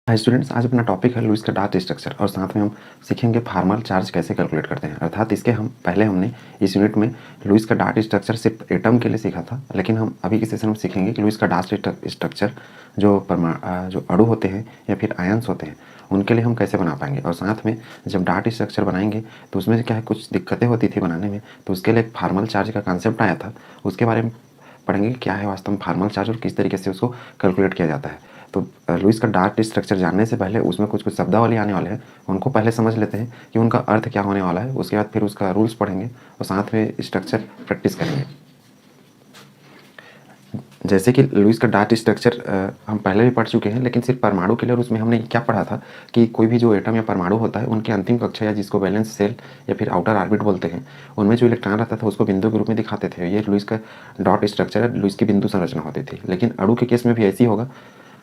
Hi students, आज अपना topic है लुईस का डार्ट स्ट्रक्चर और साथ में हम सीखेंगे फार्मल चार्ज कैसे कैलकुलेट करते हैं। अर्थात इसके हम पहले हमने इस यूनिट में लुईस का डार्ट स्ट्रक्चर सिर्फ एटम के लिए सीखा था, लेकिन हम अभी के सेशन में सीखेंगे कि लुईस का डार्ट स्ट्रक्चर जो अणु होते हैं या फिर आयंस होते हैं उनके लिए हम कैसे बना पाएंगे। और साथ में जब डार्ट स्ट्रक्चर बनाएंगे तो उसमें क्या है, कुछ दिक्कतें होती थी बनाने में, तो उसके लिए एक फार्मल चार्ज का कॉन्सेप्ट आया था। उसके बारे में पढ़ेंगे क्या है वास्तव में फार्मल चार्ज और किस तरीके से उसको कैलकुलेट किया जाता है। तो लुईस का डार्ट स्ट्रक्चर जानने से पहले उसमें कुछ कुछ शब्दावली आने वाले हैं, उनको पहले समझ लेते हैं कि उनका अर्थ क्या होने वाला है। उसके बाद फिर उसका रूल्स पढ़ेंगे और साथ में स्ट्रक्चर प्रैक्टिस करेंगे। जैसे कि लुईस का डार्ट स्ट्रक्चर हम पहले भी पढ़ चुके हैं, लेकिन सिर्फ परमाणु के लिए। और उसमें हमने क्या पढ़ा था कि कोई भी जो एटम या परमाणु होता है उनकी अंतिम कक्षा या जिसको वैलेंस सेल या फिर आउटर ऑर्बिट बोलते हैं, उनमें जो इलेक्ट्रॉन रहता था उसको बिंदु के रूप में दिखाते थे। ये लुईस का डॉट स्ट्रक्चर, लुईस की बिंदु संरचना होती थी। लेकिन अणु के केस में भी ऐसी होगा,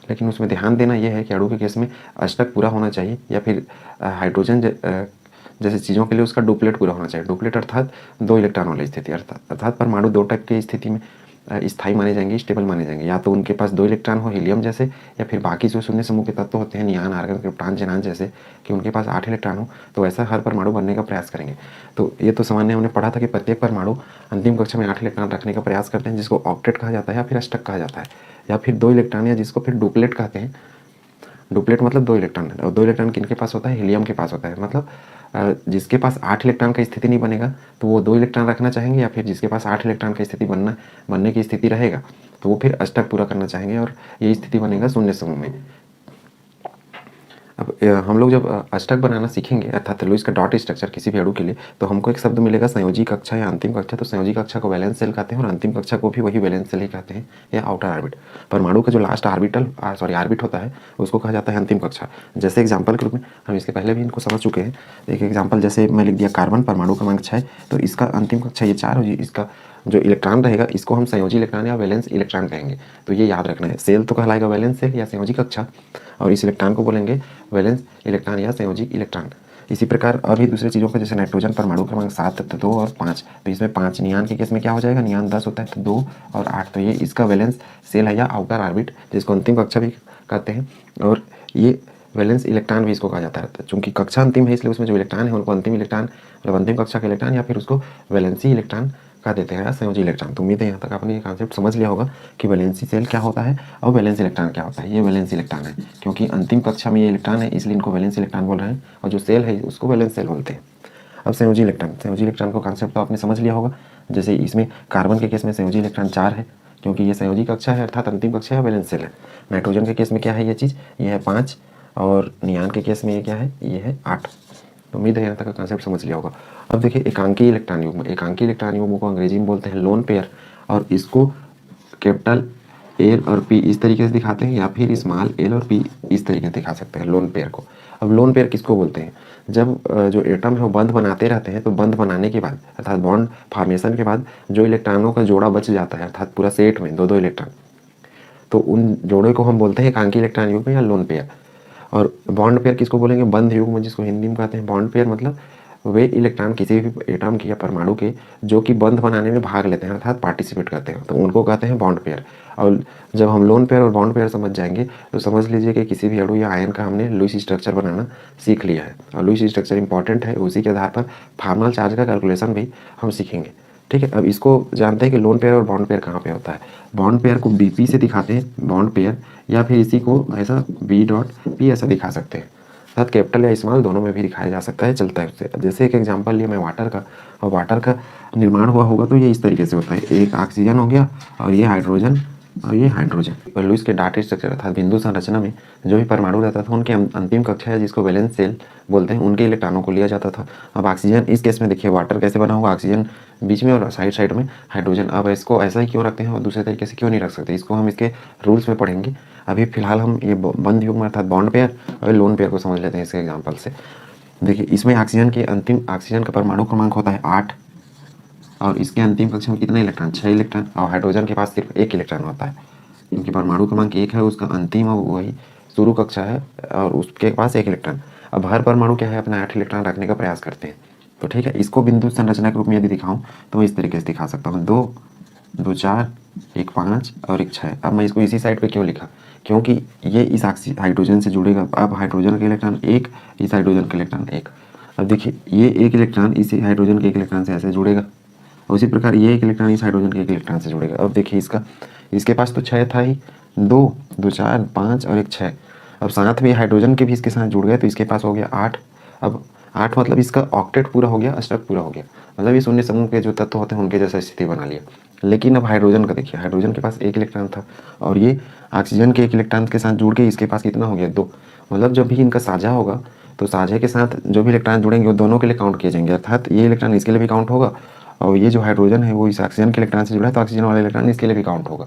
लेकिन उसमें ध्यान देना यह है कि अणु के केस में अष्टक पूरा होना चाहिए या फिर हाइड्रोजन जैसे चीज़ों के लिए उसका डुप्लेट पूरा होना चाहिए। डुप्लेट अर्थात दो इलेक्ट्रॉन वाली स्थिति, अर्थात परमाणु दो टाइप की स्थिति में स्थायी माने जाएंगे, स्टेबल माने जाएंगे। या तो उनके पास दो इलेक्ट्रॉन हो हीलियम जैसे, या फिर बाकी जो शून्य समूह के तत्व होते हैं नियान, आर्गन, क्रिप्टॉन, ज़ेनान जैसे, कि उनके पास 8 इलेक्ट्रॉन हो। तो ऐसा हर परमाणु बनने का प्रयास करेंगे। तो ये तो सामान्य हमने पढ़ा था कि प्रत्येक परमाणु अंतिम कक्षा में 8 इलेक्ट्रॉन रखने का प्रयास करते हैं, जिसको ऑक्टेट कहा जाता है या फिर अष्टक कहा जाता है, या फिर दो इलेक्ट्रॉन, या जिसको फिर डुप्लेट कहते हैं। डुप्लेट मतलब दो इलेक्ट्रॉन, और दो इलेक्ट्रॉन किनके पास होता है, हीलियम के पास होता है। मतलब जिसके पास 8 इलेक्ट्रॉन का स्थिति नहीं बनेगा तो वो दो इलेक्ट्रॉन रखना चाहेंगे, या फिर जिसके पास 8 इलेक्ट्रॉन का स्थिति बनने की स्थिति रहेगा तो वो फिर अष्टक पूरा करना चाहेंगे, और ये स्थिति बनेगा शून्य समूह में। अब हम लोग जब अष्टक बनाना सीखेंगे, अर्थात लुईस का डॉट स्ट्रक्चर किसी भी अणु के लिए, तो हमको एक शब्द मिलेगा संयोजी कक्षा या अंतिम कक्षा। तो संयोजी कक्षा को वैलेंस सेल कहते हैं और अंतिम कक्षा को भी वही वैलेंस सेल ही कहते हैं या आउटर ऑर्बिट। परमाणु का जो लास्ट ऑर्बिट होता है उसको कहा जाता है अंतिम कक्षा। जैसे एग्जाम्पल के रूप में हम इसके पहले भी इनको समझ चुके हैं। एक एग्जाम्पल जैसे मैं लिख दिया कार्बन, परमाणु क्रमांक 6, तो इसका अंतिम कक्षा ये 4 होगी। इसका जो इलेक्ट्रॉन रहेगा इसको हम संयोजी इलेक्ट्रॉन या वैलेंस इलेक्ट्रॉन कहेंगे। तो ये याद रखना है, सेल तो कहलाएगा वैलेंस सेल या संयोजी कक्षा, और इस इलेक्ट्रॉन को बोलेंगे वैलेंस इलेक्ट्रॉन या संयोजी इलेक्ट्रॉन। इसी प्रकार और भी दूसरी चीज़ों का, जैसे नाइट्रोजन परमाणु क्रमांक 7, तो 2 और 5, तो इसमें 5 नियान के केस में क्या हो जाएगा, नियान 10 होता है, तो 2 और 8, तो ये इसका वैलेंस सेल है या आउटर ऑर्बिट, जिसको अंतिम कक्षा भी कहते हैं। और ये वैलेंस इलेक्ट्रॉन भी इसको कहा जाता है। चूंकि कक्षा अंतिम है इसलिए उसमें जो इलेक्ट्रॉन है उनको अंतिम इलेक्ट्रॉन, मतलब अंतिम कक्षा के इलेक्ट्रॉन, या फिर उसको वैलेंसी इलेक्ट्रॉन कह देते हैं या संयोजी इलेक्ट्रॉन। तो उम्मीद है यहाँ तक आपने ये कॉन्सेप्ट समझ लिया होगा कि वैलेंसी सेल क्या होता है और वैलेंस इलेक्ट्रॉन क्या होता है। ये वैलेंस इलेक्ट्रॉन है क्योंकि अंतिम कक्षा में ये इलेक्ट्रॉन है, इसलिए इनको वैलेंस इलेक्ट्रॉन बोल रहे हैं, और जो सेल है उसको वैलेंस सेल बोलते हैं। अब संयोजी इलेक्ट्रॉन को कॉन्सेप्ट तो आपने समझ लिया होगा। जैसे इसमें कार्बन के केस में संयोजी इलेक्ट्रॉन 4 है क्योंकि ये संयोजी कक्षा है, अर्थात अंतिम कक्षा है, वैलेंस सेल है। नाइट्रोजन के केस में क्या है ये चीज़, ये है 5, और नियान के केस में ये क्या है, ये है 8। तो उम्मीद है यहाँ तक का कॉन्सेप्ट समझ लिया होगा। अब देखिए एकांकी इलेक्ट्रॉन युग्म को अंग्रेजी में बोलते हैं लोन पेयर, और इसको कैपिटल एल और पी इस तरीके से दिखाते हैं, या फिर स्मॉल एल और पी इस तरीके से दिखा सकते हैं लोन पेयर को। अब लोन पेयर किसको बोलते हैं, जब जो एटम है वो बंध बनाते रहते हैं, तो बंध बनाने के बाद अर्थात बॉन्ड फॉर्मेशन के बाद जो इलेक्ट्रॉनों का जोड़ा बच जाता है, अर्थात पूरा सेट में दो दो इलेक्ट्रॉन, तो उन जोड़े को हम बोलते हैं एकांकी इलेक्ट्रॉन युग्म या लोन पेयर। और बॉन्ड पेयर किसको बोलेंगे, बंध युग्म, जिसको हिंदी में कहते हैं बॉन्ड पेयर। मतलब वे इलेक्ट्रॉन किसी भी एटम के या परमाणु के जो कि बंध बनाने में भाग लेते हैं, अर्थात पार्टिसिपेट करते हैं, तो उनको कहते हैं बॉन्ड पेयर। और जब हम लोन पेयर और बॉन्ड पेयर समझ जाएंगे तो समझ लीजिए कि किसी भी अणु या आयन का हमने लुईस स्ट्रक्चर बनाना सीख लिया है। और लुईस स्ट्रक्चर इंपॉर्टेंट है, उसी के आधार पर फार्मल चार्ज का कैलकुलेशन भी हम सीखेंगे। ठीक है, अब इसको जानते हैं कि लोन पेयर और बॉन्ड पेयर कहाँ पे होता है। बॉन्ड पेयर को बीपी से दिखाते हैं बॉन्ड पेयर, या फिर इसी को ऐसा बी डॉट पी ऐसा दिखा सकते हैं, अर्थात कैपिटल या स्मॉल दोनों में भी दिखाया जा सकता है, चलता है उससे। जैसे एक एग्जांपल लिया मैं वाटर का, और वाटर का निर्माण हुआ होगा तो ये इस तरीके से होता है, एक ऑक्सीजन हो गया और ये हाइड्रोजन और ये हाइड्रोजन। और लुईस के डार्ट स्ट्रक्चर अर्थात बिंदु संरचना में जो भी परमाणु रहता था उनके अंतिम कक्षा है जिसको वैलेंस सेल बोलते हैं, उनके इलेक्ट्रॉनों को लिया जाता था। अब ऑक्सीजन इस केस में देखिए वाटर कैसे बना होगा, ऑक्सीजन बीच में और साइड साइड में हाइड्रोजन। अब इसको ऐसा ही क्यों रखते हैं और दूसरे तरीके से क्यों नहीं रख सकते, इसको हम इसके रूल्स में पढ़ेंगे। अभी फिलहाल हम ये बंध युग्म अर्थात बॉन्ड पेयर और लोन पेयर को समझ लेते हैं इसके एग्जाम्पल से। देखिए इसमें ऑक्सीजन का परमाणु क्रमांक होता है 8, और इसके अंतिम कक्षा में कितने इलेक्ट्रॉन, 6 इलेक्ट्रॉन, और हाइड्रोजन के पास सिर्फ 1 इलेक्ट्रॉन होता है क्योंकि परमाणु क्रमांक 1 है, उसका अंतिम और वही शुरू कक्षा है, और उसके पास 1 इलेक्ट्रॉन। अब हर परमाणु क्या है, अपना 8 इलेक्ट्रॉन रखने का प्रयास करते हैं। तो ठीक है, इसको बिंदु संरचना के रूप में यदि दिखाऊं तो मैं इस तरीके से दिखा सकता हूँ, 2 2 4 1 5 और 1 6। अब मैं इसको इसी साइड पे क्यों लिखा, क्योंकि ये इस हाइड्रोजन से जुड़ेगा। अब हाइड्रोजन का इलेक्ट्रॉन एक, इस हाइड्रोजन का इलेक्ट्रॉन एक। अब देखिए ये एक इलेक्ट्रॉन इस हाइड्रोजन के एक इलेक्ट्रॉन से ऐसे जुड़ेगा, और उसी प्रकार ये एक इलेक्ट्रॉन इस हाइड्रोजन के एक इलेक्ट्रॉन से जुड़ेगा। अब देखिए इसके पास तो 6 था ही, 2 2 4 5 और एक 6। अब साथ में हाइड्रोजन के भी इसके साथ जुड़ गए तो इसके पास हो गया 8। अब 8 मतलब इसका ऑक्टेट पूरा हो गया, अष्टक पूरा हो गया, मतलब ये शून्य समूह के जो तत्व होते हैं उनके जैसा स्थिति बना लिया। लेकिन अब हाइड्रोजन का देखिए, हाइड्रोजन के पास एक इलेक्ट्रॉन था और ये ऑक्सीजन के एक इलेक्ट्रॉन के साथ जुड़ के इसके पास कितना हो गया, 2। मतलब जब भी इनका साझा होगा तो साझे के साथ जो भी इलेक्ट्रॉन जुड़ेंगे वो दोनों के लिए काउंट किए जाएंगे, अर्थात ये इलेक्ट्रॉन इसके लिए भी काउंट होगा और ये जो हाइड्रोजन है वो इस ऑक्सीजन के इलेक्ट्रॉन से जुड़ा है तो ऑक्सीजन वाला इलेक्ट्रॉन इसके लिए भी काउंट होगा,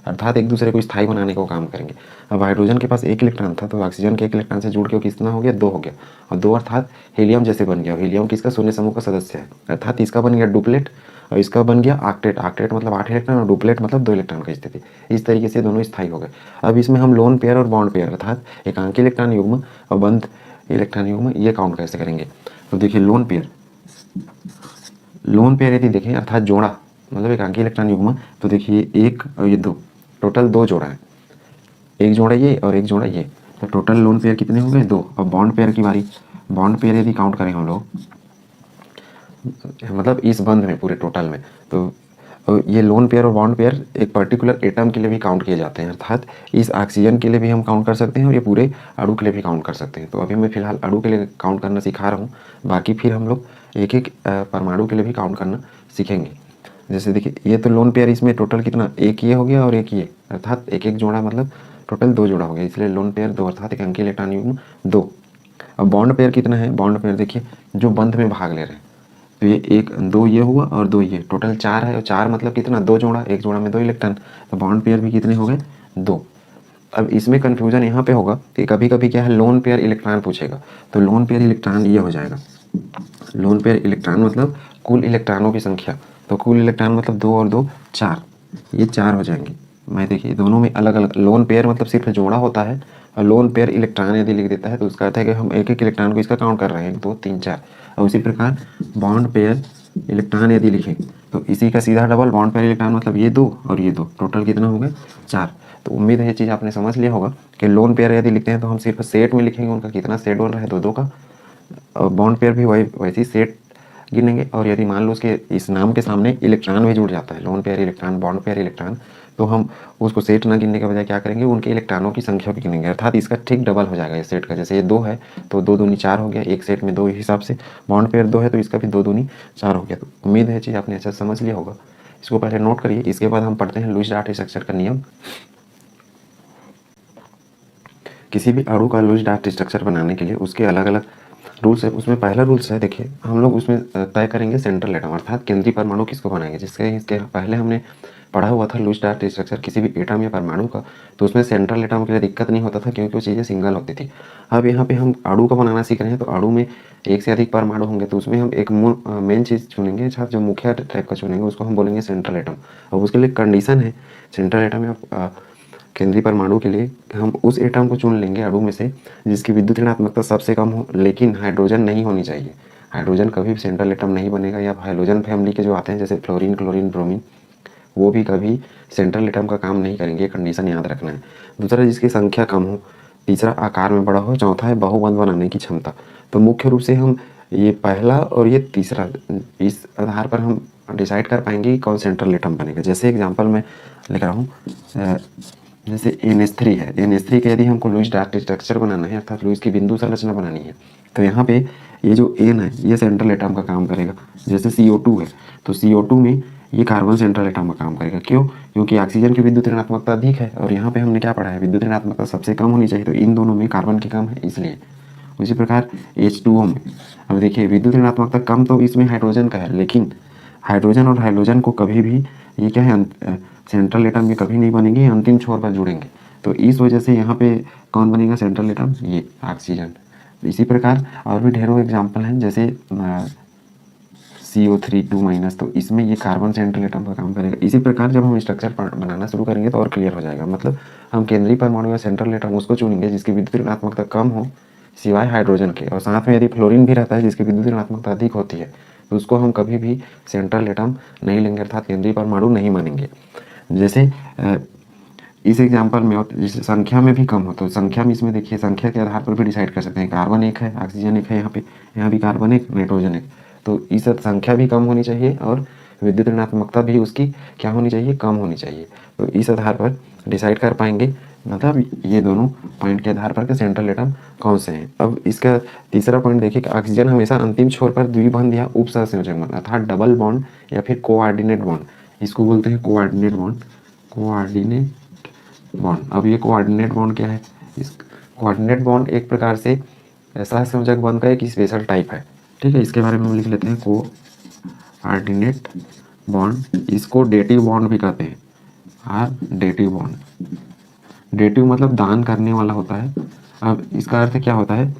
अर्थात एक दूसरे को स्थायी बनाने का काम करेंगे। अब हाइड्रोजन के पास एक इलेक्ट्रॉन था तो ऑक्सीजन के एक इलेक्ट्रॉन से जुड़ के कितना हो गया, 2 हो गया, और 2 अर्थात हीलियम जैसे बन गया। हीलियम किसका, शून्य समूह का सदस्य है, अर्थात इसका बन गया डुप्लेट और इसका बन गया ऑक्टेट। ऑक्टेट मतलब 8 इलेक्ट्रॉन और डुप्लेट मतलब 2 इलेक्ट्रॉन की स्थिति। इस तरीके से दोनों स्थायी हो गए। अब इसमें हम लोन पेयर और बॉन्ड पेयर अर्थात एकांकी इलेक्ट्रॉन युग्म और बंध इलेक्ट्रॉन युग्म ये काउंट कैसे करेंगे। तो देखिए लोन पेयर यदि देखें अर्थात जोड़ा मतलब एकांकी इलेक्ट्रॉन युग्म, तो देखिए 1 और ये 2, टोटल 2 जोड़ा है, एक जोड़ा ये और एक जोड़ा ये, तो टोटल लोन पेयर कितने हो गए, 2। और बॉन्ड पेयर की बारी, बॉन्ड पेयर यदि काउंट करें हम लोग मतलब इस बंध में पूरे टोटल में, तो ये लोन पेयर और बॉन्ड पेयर एक पर्टिकुलर एटम के लिए भी काउंट किए जाते हैं, अर्थात इस ऑक्सीजन के लिए भी हम काउंट कर सकते हैं और ये पूरे अणु के लिए भी काउंट कर सकते हैं। तो अभी मैं फिलहाल अणु के लिए काउंट करना सिखा रहा हूँ, बाकी फिर हम लोग एक एक परमाणु के लिए भी काउंट करना सीखेंगे। जैसे देखिए ये तो लोन पेयर, इसमें टोटल कितना, एक ये हो गया और एक ये, अर्थात एक एक जोड़ा मतलब टोटल 2 जोड़ा हो गया, इसलिए लोन पेयर 2 अर्थात एकांकी इलेक्ट्रॉन युग्म 2। अब बॉन्ड पेयर कितना है, बॉन्ड पेयर देखिए जो बंध में भाग ले रहे हैं, तो ये 1 2 ये हुआ और 2 ये, टोटल 4 है और 4 मतलब कितना, 2 जोड़ा, एक जोड़ा में 2 इलेक्ट्रॉन, तो बॉन्ड पेयर भी कितने हो गए, 2। अब इसमें कन्फ्यूजन यहाँ पे होगा कि कभी कभी क्या है लोन पेयर इलेक्ट्रॉन पूछेगा, तो लोन पेयर इलेक्ट्रॉन ये हो जाएगा, लोन पेयर इलेक्ट्रॉन मतलब कुल इलेक्ट्रॉनों की संख्या, तो कुल इलेक्ट्रॉन मतलब 2 और 2 4, ये 4 हो जाएंगे। मैं देखिए दोनों में अलग अलग, लोन पेयर मतलब सिर्फ जोड़ा होता है और लोन पेयर इलेक्ट्रॉन यदि लिख देता है तो उसका अर्थ है कि हम एक एक इलेक्ट्रॉन को इसका काउंट कर रहे हैं, 1 2 3 4। और उसी प्रकार बॉन्ड पेयर इलेक्ट्रॉन यदि लिखें तो इसी का सीधा डबल, बॉन्ड पेयर इलेक्ट्रॉन मतलब ये 2 और ये 2, टोटल कितना हो गए 4। तो उम्मीद है ये चीज़ आपने समझ लिया होगा कि लोन पेयर यदि लिखते हैं तो हम सिर्फ सेट में लिखेंगे, उनका कितना सेट बन रहा है 2 2 का, और बॉन्ड पेयर भी वैसे ही सेट गिनेंगे। और यदि मान लो उसके इस नाम के सामने इलेक्ट्रॉन भी जुड़ जाता है, lone pair electron, bond pair electron, तो हम उसको सेट ना गिनने के बजाय क्या करेंगे, उनके इलेक्ट्रॉनों की संख्या भी गिनेंगे, अर्थात इसका ठीक डबल हो जाएगा इस सेट का। जैसे ये 2 है तो 2 दूनी 4 हो गया, एक सेट में 2 हिसाब से, बॉन्ड पेयर 2 है तो इसका भी 2 दूनी 4 हो गया। तो उम्मीद है चीज़ आपने अच्छा समझ लिया होगा, इसको पहले नोट करिए। इसके बाद हम पढ़ते हैं लुईस डार्ट स्ट्रक्चर का नियम। किसी भी अणु का लुईस डार्ट स्ट्रक्चर बनाने के लिए उसके अलग अलग रूल्स है। उसमें पहला रूल्स है, देखिए हम लोग उसमें तय करेंगे सेंट्रल एटम अर्थात केंद्रीय परमाणु किसको बनाएंगे, इसके पहले हमने पढ़ा हुआ था लुईस डार्ट स्ट्रक्चर किसी भी एटम या परमाणु का, तो उसमें सेंट्रल एटम के लिए दिक्कत नहीं होता था क्योंकि वो चीज़ें सिंगल होती थी। अब यहाँ पे हम अणु का बनाना सीख रहे हैं तो अणु में एक से अधिक परमाणु होंगे, तो उसमें हम एक मेन चीज़ चुनेंगे, जो मुख्य टाइप का चुनेंगे उसको हम बोलेंगे सेंट्रल एटम। अब उसके लिए कंडीशन है सेंट्रल एटम या केंद्रीय परमाणु के लिए हम उस एटम को चुन लेंगे अणु में से जिसकी विद्युत ऋणात्मकता सबसे कम हो, लेकिन हाइड्रोजन नहीं होनी चाहिए। हाइड्रोजन कभी भी सेंट्रल एटम नहीं बनेगा, या हाइड्रोजन फैमिली के जो आते हैं जैसे फ्लोरीन क्लोरीन ब्रोमीन, वो भी कभी सेंट्रल एटम का काम नहीं करेंगे, कंडीशन याद रखना है। दूसरा जिसकी संख्या कम हो, तीसरा आकार में बड़ा हो, चौथा है बहुबंध बनाने की क्षमता। तो मुख्य रूप से हम ये पहला और ये तीसरा, इस आधार पर हम डिसाइड कर पाएंगे कि कौन सेंट्रल एटम बनेगा। जैसे एग्जांपल मैं लिख रहा हूँ, जैसे NH3 है, NH3 के यदि हमको लुईस डार्ट स्ट्रक्चर बनाना है अर्थात लुईस की बिंदु संरचना बनानी है, तो यहाँ पे ये जो N है ये सेंट्रल एटम का काम करेगा। जैसे CO2 है तो CO2 में ये कार्बन सेंट्रल एटम का काम करेगा। क्यों? क्योंकि ऑक्सीजन की विद्युत ऋणात्मकता अधिक है और यहाँ पे हमने क्या पढ़ा है, विद्युत ऋणात्मकता सबसे कम होनी चाहिए, तो इन दोनों में कार्बन की कम है इसलिए। उसी प्रकार H2O में, अब देखिए विद्युत ऋणात्मकता कम तो इसमें हाइड्रोजन का है, लेकिन हाइड्रोजन और हाइड्रोजन को कभी भी ये क्या है सेंट्रल एटम में कभी नहीं बनेंगे, अंतिम छोर पर जुड़ेंगे, तो इस वजह से यहाँ पे कौन बनेगा सेंट्रल एटम, ये ऑक्सीजन। इसी प्रकार और भी ढेरों एग्जाम्पल हैं, जैसे CO3 2-, तो इसमें ये कार्बन सेंट्रल एटम का काम करेगा। इसी प्रकार जब हम स्ट्रक्चर बनाना शुरू करेंगे तो और क्लियर हो जाएगा, मतलब हम केंद्रीय परमाणु या सेंट्रल एटम उसको चुनेंगे जिसकी विद्युत ऋणात्मकता कम हो सिवाय हाइड्रोजन के, और साथ में यदि फ्लोरीन भी रहता है जिसकी विद्युत ऋणात्मकता अधिक होती है, तो उसको हम कभी भी सेंट्रल एटम नहीं लेंगे अर्थात केंद्रीय परमाणु नहीं मानेंगे। जैसे इस एग्जाम्पल में और जैसे संख्या में भी कम हो तो संख्या में इसमें देखिए संख्या के आधार पर भी डिसाइड कर सकते हैं। कार्बन एक है, ऑक्सीजन एक है, यहाँ भी कार्बन एक, नाइट्रोजन एक। तो इस संख्या भी कम होनी चाहिए और विद्युत ऋणात्मकता भी उसकी क्या होनी चाहिए, कम होनी चाहिए। तो इस आधार पर डिसाइड कर पाएंगे, मतलब ये दोनों पॉइंट के आधार पर कि सेंट्रल एटम कौन से हैं। अब इसका तीसरा पॉइंट देखिए कि ऑक्सीजन हमेशा अंतिम छोर पर द्विबंध या उप सहसंयोजक बॉन्ड अर्थात डबल बॉन्ड या फिर कोऑर्डिनेट बॉन्ड, इसको बोलते हैं कोऑर्डिनेट बॉन्ड। कोऑर्डिनेट बॉन्ड, अब ये कोऑर्डिनेट बॉन्ड क्या है? इस कोऑर्डिनेट बॉन्ड एक प्रकार से सहसंयोजक बॉन्ड का एक स्पेशल टाइप है। ठीक है, इसके बारे में हम लिख लेते हैं कोऑर्डिनेट बॉन्ड। इसको डेटिव बॉन्ड भी कहते हैं, डेटिव बॉन्ड। डेटिव मतलब दान करने वाला होता है। अब इसका अर्थ क्या होता है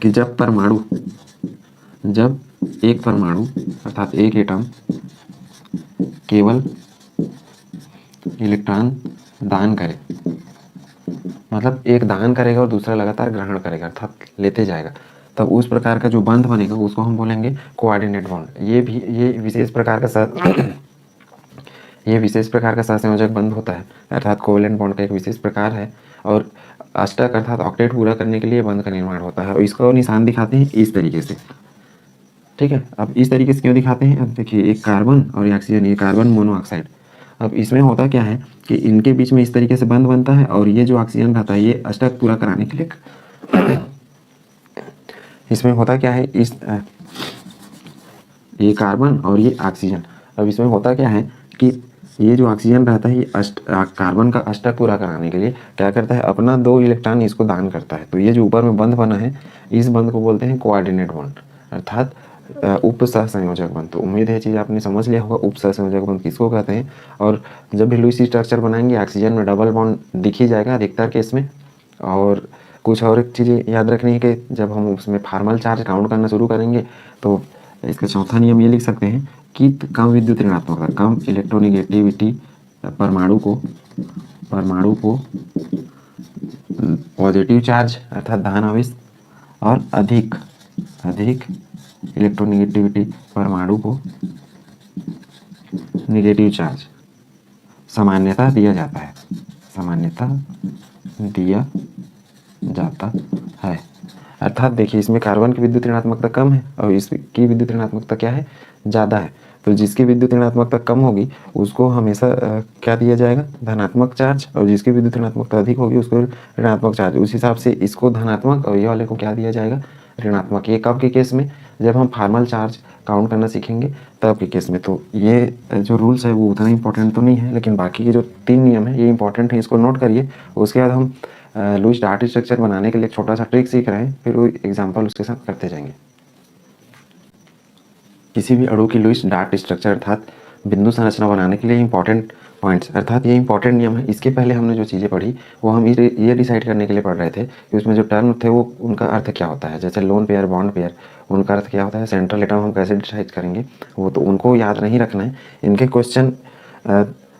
कि जब एक परमाणु अर्थात एक एटम केवल इलेक्ट्रॉन दान करे, मतलब एक दान करेगा और दूसरा लगातार ग्रहण करेगा अर्थात लेते जाएगा, तब उस प्रकार का जो बंध बनेगा उसको हम बोलेंगे कोऑर्डिनेट बॉन्ड। ये विशेष प्रकार का सहसंयोजक बंध होता है अर्थात कोवेलेंट बॉन्ड का एक विशेष प्रकार है। और अष्टक अर्थात ऑक्टेट पूरा करने के लिए बंध का निर्माण होता है और इसका निशान दिखाते हैं इस तरीके से। ठीक है, अब इस तरीके से क्यों दिखाते हैं? अब देखिए एक कार्बन और ऑक्सीजन, ये कार्बन मोनोऑक्साइड। अब इसमें होता क्या है कि इनके बीच में इस तरीके से बंध बनता है और ये जो ऑक्सीजन रहता है ये अष्टक पूरा कराने के लिए इसमें होता क्या है, ये कार्बन और ये ऑक्सीजन। अब इसमें होता क्या है कि ये जो ऑक्सीजन रहता है ये कार्बन का अष्टक पूरा कराने के लिए क्या करता है, अपना 2 इलेक्ट्रॉन इसको दान करता है। तो ये जो ऊपर में बंध बना है इस बंध को बोलते हैं कोऑर्डिनेट बॉन्ड अर्थात उप सहसंयोजक बंध। तो उम्मीद है चीज़ आपने समझ लिया होगा उप सहसंयोजक बंध किसको कहते हैं। और जब भी लुईस स्ट्रक्चर बनाएंगे ऑक्सीजन में डबल बॉन्ड दिख ही जाएगा अधिकतर केस में। और कुछ और एक चीज़ें याद रखनी है कि जब हम उसमें फार्मल चार्ज काउंट करना शुरू करेंगे तो इसका चौथा नियम ये लिख सकते हैं कि कम विद्युत ऋणात्मकता, कम इलेक्ट्रोनिगेटिविटी परमाणु को पॉजिटिव चार्ज अर्थात धन आवेश और अधिक इलेक्ट्रोनिगेटिविटी परमाणु को निगेटिव चार्ज सामान्यता दिया जाता है। अर्थात देखिए इसमें कार्बन की विद्युत ऋणात्मकता कम है और इसकी विद्युत ऋणात्मकता क्या है, ज़्यादा है। तो जिसकी विद्युत ऋणात्मकता कम होगी उसको हमेशा क्या दिया जाएगा, धनात्मक चार्ज, और जिसकी विद्युत ऋणात्मकता अधिक होगी उसको ऋणात्मक चार्ज। उस हिसाब से इसको धनात्मक और ये वाले को क्या दिया जाएगा, ऋणात्मक। ये कब के केस में, जब हम फार्मल चार्ज काउंट करना सीखेंगे तब के केस में। तो ये जो रूल्स है वो उतना इंपॉर्टेंट तो नहीं है, लेकिन बाकी के जो 3 नियम है ये इंपॉर्टेंट है, इसको नोट करिए। उसके बाद हम लुईस डार्ट स्ट्रक्चर बनाने के लिए एक छोटा सा ट्रिक सीख रहे हैं, फिर वो एग्जांपल उसके साथ करते जाएंगे। किसी भी अणु की लुईस डार्ट स्ट्रक्चर अर्थात बिंदु संरचना बनाने के लिए इंपॉर्टेंट पॉइंट्स अर्थात ये इंपॉर्टेंट नियम है। इसके पहले हमने जो चीज़ें पढ़ी वो हम ये डिसाइड करने के लिए पढ़ रहे थे कि उसमें जो टर्म थे वो उनका अर्थ क्या होता है। जैसे लोन पेयर, बॉन्ड पेयर, उनका अर्थ क्या होता है, सेंट्रल एटम हम कैसे डिसाइड करेंगे, वो तो उनको याद नहीं रखना है। इनके क्वेश्चन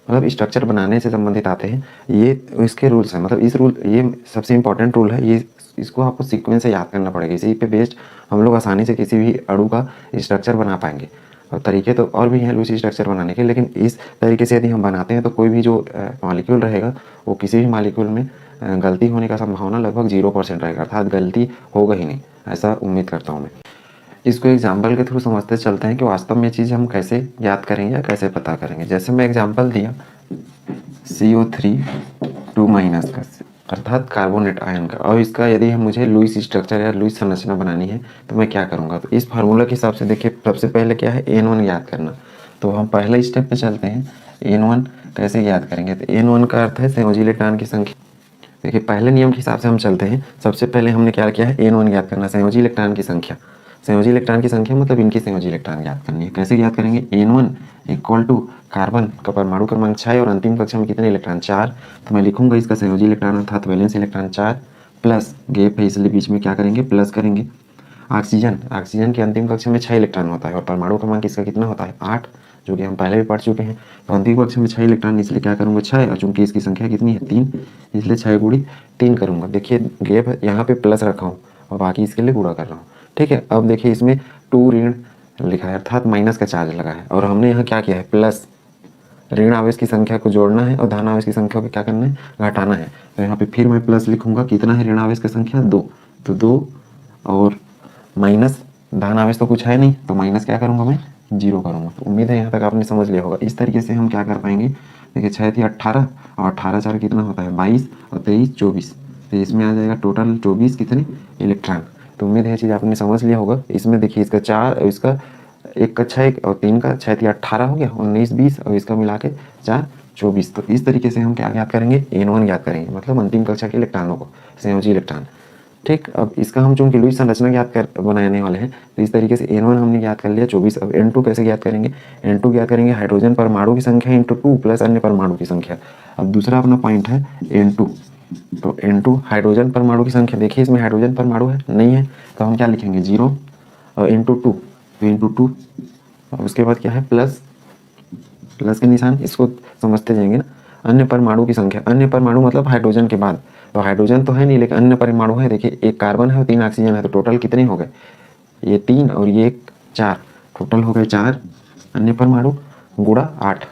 मतलब स्ट्रक्चर बनाने से संबंधित आते हैं, ये इसके रूल्स हैं। मतलब इस रूल, ये सबसे इंपॉर्टेंट रूल है, ये इसको आपको सीक्वेंस से याद करना पड़ेगा। इसी पे बेस्ड हम लोग आसानी से किसी भी अणु का स्ट्रक्चर बना पाएंगे। और तरीके तो और भी हैं लुईस स्ट्रक्चर बनाने के, लेकिन इस तरीके से यदि हम बनाते हैं तो कोई भी जो मॉलिक्यूल रहेगा वो किसी भी मॉलिक्यूल में गलती होने का संभावना लगभग 0% रहेगा, अर्थात गलती होगा ही नहीं, ऐसा उम्मीद करता हूँ मैं। इसको एग्जाम्पल के थ्रू समझते चलते हैं कि वास्तव में ये चीज़ हम कैसे याद करेंगे या कैसे पता करेंगे। जैसे मैं एग्जाम्पल दिया CO3 2- का अर्थात कार्बोनेट आयन का, और इसका यदि मुझे लुईस स्ट्रक्चर या लुईस संरचना बनानी है तो मैं क्या करूँगा। तो इस फार्मूला के हिसाब से देखिए सबसे पहले क्या है, N1 याद करना। तो हम पहले स्टेप पे चलते हैं, N1 कैसे याद करेंगे। तो N1 का अर्थ है संयोजी इलेक्ट्रॉन की संख्या। देखिए पहले नियम के हिसाब से हम चलते हैं। सबसे पहले हमने क्या किया है, N1 याद करना, संयोजी इलेक्ट्रॉन की संख्या। संयोजी इलेक्ट्रॉन की संख्या मतलब इनकी संयोजी इलेक्ट्रॉन याद करनी है। कैसे याद करेंगे, N1 इक्वल टू कार्बन का परमाणु क्रमांक 6 और अंतिम कक्षा में कितने इलेक्ट्रॉन, 4। तो मैं लिखूंगा इसका संयोजी इलेक्ट्रॉन अर्थात वैलेंस इलेक्ट्रॉन 4 प्लस गैप है इसलिए बीच में क्या करेंगे, प्लस करेंगे। ऑक्सीजन की अंतिम कक्षा में 6 इलेक्ट्रॉन होता है और परमाणु क्रमांक इसका कितना होता है, 8, जो कि हम पहले भी पढ़ चुके हैं। तो अंतिम कक्षा में 6 इलेक्ट्रॉन इसलिए क्या करूँगा 6, और चूंकि इसकी संख्या कितनी है 3 इसलिए 6 गुणी 3 करूँगा। देखिए गैप यहाँ पे प्लस रखा हूँ और बाकी इसके लिए गुणा कर रहा हूँ। ठीक है, अब देखिए इसमें 2 ऋण लिखा है अर्थात माइनस का चार्ज लगा है और हमने यहाँ क्या किया है, प्लस ऋण आवेश की संख्या को जोड़ना है और धन आवेश की संख्या को क्या करना है, घटाना है। तो यहाँ पे फिर मैं प्लस लिखूंगा, कितना है ऋण आवेश की संख्या 2, तो 2 और माइनस धन आवेश तो कुछ है नहीं, तो माइनस क्या करूँगा मैं, 0 करूँगा। तो उम्मीद है यहाँ तक आपने समझ लिया होगा। इस तरीके से हम क्या कर पाएंगे, देखिए 6 थी 18 और 18 4 कितना होता है 22 और 23 24, तो इसमें आ जाएगा टोटल 24 कितने इलेक्ट्रॉन। तो उम्मीद है ये चीज़ आपने समझ लिया होगा। इसमें देखिए इसका 4 और इसका 1 का 6 और 3 का 6 थी 18 हो गया, 19 20 और इसका मिला के 4 24। तो इस तरीके से हम क्या ज्ञात करेंगे, N1 ज्ञात करेंगे, मतलब अंतिम कक्षा के इलेक्ट्रॉनों को, संयोजी इलेक्ट्रॉन। ठीक, अब इसका हम चूंकि लुईस संरचना ज्ञात कर बनाने वाले हैं, तो इस तरीके से N1 हमने ज्ञात कर लिया 24। अब N2 कैसे ज्ञात करेंगे, N2 ज्ञात करेंगे हाइड्रोजन परमाणु की संख्या इंटू 2 प्लस अन्य परमाणु की संख्या। अब दूसरा अपना पॉइंट है N2, तो N2 हाइड्रोजन परमाणु की संख्या, देखिए इसमें हाइड्रोजन परमाणु है नहीं है, तो हम क्या लिखेंगे 0 और इंटू 2, तो इंटू 2 और उसके बाद क्या है प्लस, प्लस के निशान, इसको समझते जाएंगे ना। अन्य परमाणु की संख्या, अन्य परमाणु मतलब हाइड्रोजन के बाद, तो हाइड्रोजन तो है नहीं लेकिन अन्य परमाणु है। देखिए एक कार्बन है और 3 ऑक्सीजन है, तो टोटल कितने हो गए, ये 3 और ये 4, टोटल हो गए 4 अन्य परमाणु गुणा 8,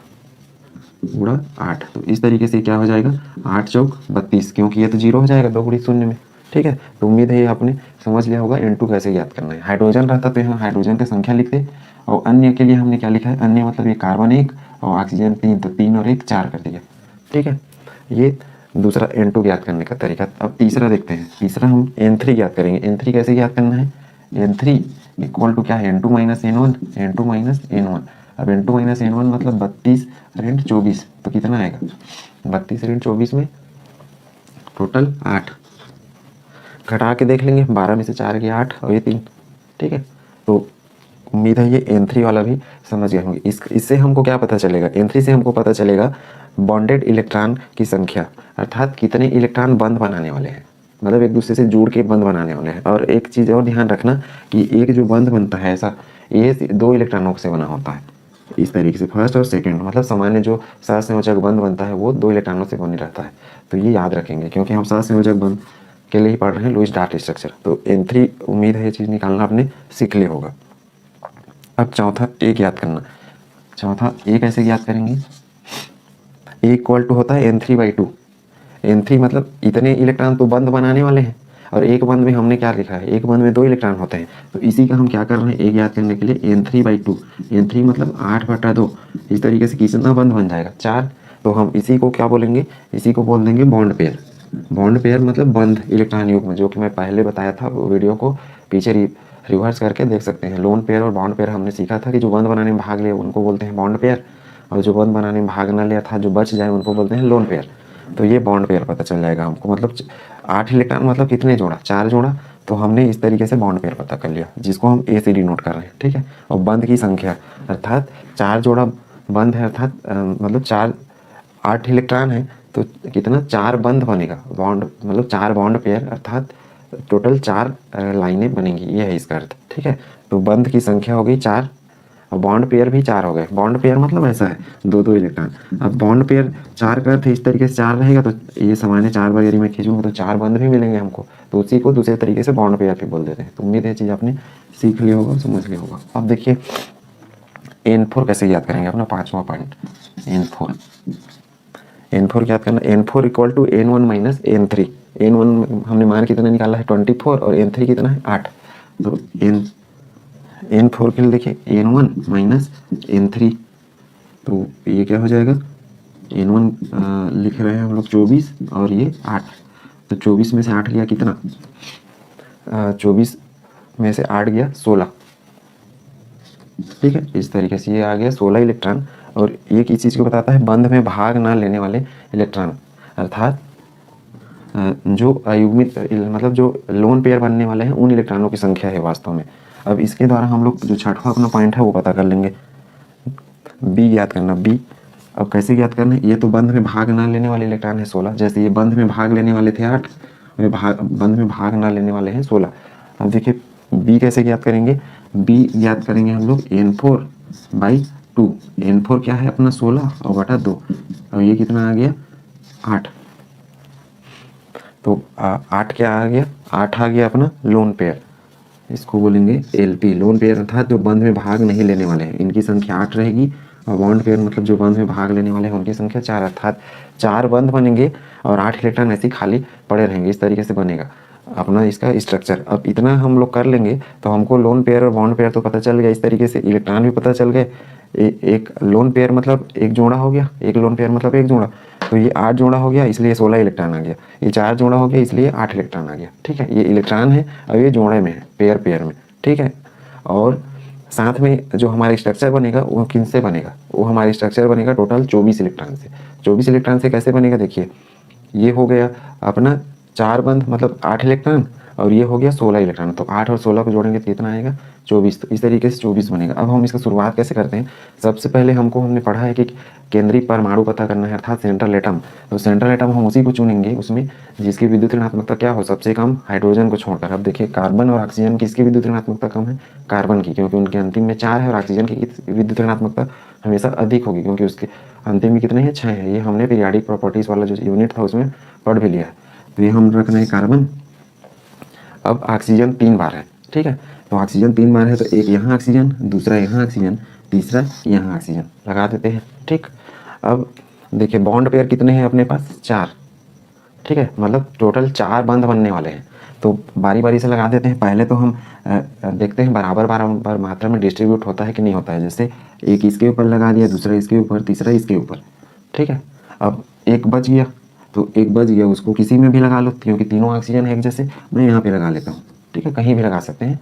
गुणा 8। तो इस तरीके से क्या हो जाएगा 8 चौक 32, क्योंकि ये तो 0 हो जाएगा 2 गुणी 0 में। ठीक है, तो उम्मीद है ये आपने समझ लिया होगा N2 कैसे ज्ञात करना है। हाइड्रोजन रहता तो यहाँ हाइड्रोजन की संख्या लिखते, और अन्य के लिए हमने क्या लिखा है, अन्य मतलब ये कार्बन 1 और ऑक्सीजन 3, तो 3 और 1 4 कर दिया। ठीक है, ये दूसरा N2 ज्ञात करने का तरीका। अब तीसरा देखते हैं, तीसरा हम N3 ज्ञात करेंगे। N3 कैसे ज्ञात करना है, N3 इक्वल टू क्या है N2 minus N1, N2 minus N1। अब N2 माइनस N1 मतलब 32 ऋण 24, तो कितना आएगा 32 ऋण 24 में टोटल 8, घटा के देख लेंगे 12 में से 4 गया 8 और ये 3। ठीक है, तो उम्मीद है ये N3 वाला भी समझ गए होंगे। इससे हमको क्या पता चलेगा, N3 से हमको पता चलेगा बॉन्डेड इलेक्ट्रॉन की संख्या, अर्थात कितने इलेक्ट्रॉन बंध बनाने वाले हैं, मतलब एक दूसरे से जुड़ के बंध बनाने वाले हैं। और एक चीज़ और ध्यान रखना कि एक जो बंध बनता है ऐसा, ये 2 इलेक्ट्रॉनों से बना होता है। इस तरीके से फर्स्ट और सेकंड, मतलब सामान्य जो सहसंयोजक बंध बनता है वो 2 इलेक्ट्रॉनों से बने रहता है। तो ये याद रखेंगे क्योंकि हम सहसंयोजक बंध के लिए ही पढ़ रहे हैं लुईस डार्ट स्ट्रक्चर। तो N3 उम्मीद है ये चीज़ निकालना आपने सीख लिया होगा। अब चौथा ए ज्ञात करना, चौथा ए कैसे ज्ञात करेंगे, ए इक्वल टू होता है N3/2। N3 मतलब इतने इलेक्ट्रॉन तो बंध बनाने वाले हैं, और एक बंध में हमने क्या लिखा है, एक बंध में 2 इलेक्ट्रॉन होते हैं। तो इसी का हम क्या कर रहे हैं, ए ज्ञात करने के लिए N3/2, N3 मतलब 8/2। इस तरीके से कितना बंध बन जाएगा 4। तो हम इसी को क्या बोलेंगे, इसी को बोल देंगे बॉन्ड पेयर। बॉन्ड पेयर मतलब बंध इलेक्ट्रॉन युग्म, जो कि मैं पहले बताया था, वीडियो को पीछे रिवर्स करके देख सकते हैं। लोन पेयर और बॉन्ड पेयर हमने सीखा था कि जो बंध बनाने में भाग ले उनको बोलते हैं बॉन्ड पेयर, और जो बंध बनाने में भाग ना लिया था जो बच जाए उनको बोलते हैं लोन पेयर। तो ये बॉन्ड पेयर पता चल जाएगा हमको, मतलब 8 इलेक्ट्रॉन मतलब कितने जोड़ा, 4 जोड़ा। तो हमने इस तरीके से बॉन्ड पेयर पता कर लिया, जिसको हम ए से डिनोट कर रहे हैं। ठीक है, और बंध की संख्या अर्थात 4 जोड़ा बंध है, अर्थात मतलब 8 इलेक्ट्रॉन है तो कितना 4 बंध बनेगा, बॉन्ड मतलब 4 बॉन्ड पेयर, अर्थात टोटल 4 लाइनें बनेंगी, ये है इसका अर्थ। ठीक है, तो बंध की संख्या हो गई 4 और बॉन्ड पेयर भी 4 हो गए। बॉन्ड पेयर मतलब ऐसा है 2-2 इलेक्ट्रॉन। अब बॉन्ड पेयर 4 का अर्थ इस तरीके से 4 रहेगा, तो ये सामान्य 4 वगैरह में खींचूंगा तो 4 बंध भी मिलेंगे हमको, तो उसी को दूसरे तरीके से बॉन्ड पेयर भी बोल देते हैं। तो उम्मीद है चीज़ आपने सीख लिया होगा, समझ लिया होगा। अब देखिए N4 कैसे याद करेंगे, अपना 5वां पॉइंट N4 याद करना। N4 equal to N1 minus N3। N1 हमने मान कितना निकाला है 24 और N3 कितना है 8। तो N4 के लिए देखिए N1 माइनस N3, तो ये क्या हो जाएगा N1 लिख रहे हैं हम लोग 24 और ये 8, तो 24 में से 8 गया कितना 24 में से 8 गया 16। ठीक है, इस तरीके से ये आ गया 16 इलेक्ट्रॉन। और ये किस चीज़ को बताता है, बंध में भाग ना लेने वाले इलेक्ट्रॉन, अर्थात जो अयुग्मित मतलब जो लोन पेयर बनने वाले हैं उन इलेक्ट्रॉनों की संख्या है वास्तव में। अब इसके द्वारा हम लोग जो छठवां अपना पॉइंट है वो पता कर लेंगे, बी ज्ञात करना। बी अब कैसे ज्ञात करना है, ये तो बंध में भाग ना लेने वाले इलेक्ट्रॉन है 16, जैसे ये बंध में भाग लेने वाले थे 8, बंध में भाग ना लेने वाले हैं 16। अब देखिए बी कैसे ज्ञात करेंगे, बी ज्ञात करेंगे हम लोग N4/2। N4 क्या है अपना 16 और बटा 2, और ये कितना आ गया 8। तो 8 क्या आ गया, 8 आ गया अपना लोन पेयर, इसको बोलेंगे LP लोन पेयर, अर्थात जो बंध में भाग नहीं लेने वाले हैं, इनकी संख्या 8 रहेगी और बॉन्ड पेयर मतलब जो बंध में भाग लेने वाले हैं उनकी संख्या 4, अर्थात 4 बंध बनेंगे और 8 इलेक्ट्रॉन ऐसे ही खाली पड़े रहेंगे। इस तरीके से बनेगा अपना इसका स्ट्रक्चर। अब इतना हम लोग कर लेंगे तो हमको लोन पेयर और बॉन्ड पेयर तो पता चल गया, इस तरीके से इलेक्ट्रॉन भी पता चल गए। एक लोन पेयर मतलब एक जोड़ा हो गया, एक लोन पेयर मतलब एक जोड़ा, तो ये 8 जोड़ा हो गया इसलिए 16 इलेक्ट्रॉन आ गया। ये 4 जोड़ा हो गया इसलिए 8 इलेक्ट्रॉन आ गया। ठीक है, ये इलेक्ट्रॉन है और ये जोड़े में है, पेयर पेयर में। ठीक है, और साथ में जो हमारा स्ट्रक्चर बनेगा वो किन से बनेगा, वो हमारा स्ट्रक्चर बनेगा टोटल 24 इलेक्ट्रॉन से। 24 इलेक्ट्रॉन से कैसे बनेगा, देखिए ये हो गया अपना 4 बंध मतलब 8 इलेक्ट्रॉन, और ये हो गया 16 इलेक्ट्रॉन, तो 8 और 16 को जोड़ेंगे तो कितना आएगा 24। तो इस तरीके से 24 बनेगा। अब हम इसका शुरुआत कैसे करते हैं, सबसे पहले हमने पढ़ा है कि केंद्रीय परमाणु पता करना है, अर्थात सेंट्रल एटम। तो सेंट्रल एटम हम उसी को चुनेंगे उसमें जिसकी विद्युत ऋणात्मकता क्या हो, सबसे कम हाइड्रोजन को छोड़कर। अब देखिए कार्बन और ऑक्सीजन की इसकी विद्युत ऋणात्मकता कम है, कार्बन की, क्योंकि उनके अंतिम में 4 है, और ऑक्सीजन की विद्युत ऋणात्मकता हमेशा अधिक होगी क्योंकि उसके अंतिम में कितने हैं, 6 है। ये हमने पीरियाडिक प्रॉपर्टीज वाला जो यूनिट था उसमें पढ़ भी लिया है। तो ये हम रख रहे हैं कार्बन। अब ऑक्सीजन 3 बार है। ठीक है, तो ऑक्सीजन 3 बार है तो एक यहाँ ऑक्सीजन, दूसरा यहाँ ऑक्सीजन, तीसरा यहाँ ऑक्सीजन लगा देते हैं। ठीक, अब देखिए बॉन्ड पेयर कितने हैं अपने पास, 4। ठीक है, मतलब टोटल 4 बंध बनने वाले हैं। तो बारी बारी से लगा देते हैं। पहले तो हम देखते हैं बराबर बराबर मात्रा में डिस्ट्रीब्यूट होता है कि नहीं होता है। जैसे एक इसके ऊपर लगा दिया, दूसरा इसके ऊपर, तीसरा इसके ऊपर। ठीक है, अब एक बच गया, तो एक बच गया उसको किसी में भी लगा लो, क्योंकि तीनों ऑक्सीजन है एक जैसे। मैं यहाँ पे लगा लेता हूँ। ठीक है, कहीं भी लगा सकते हैं।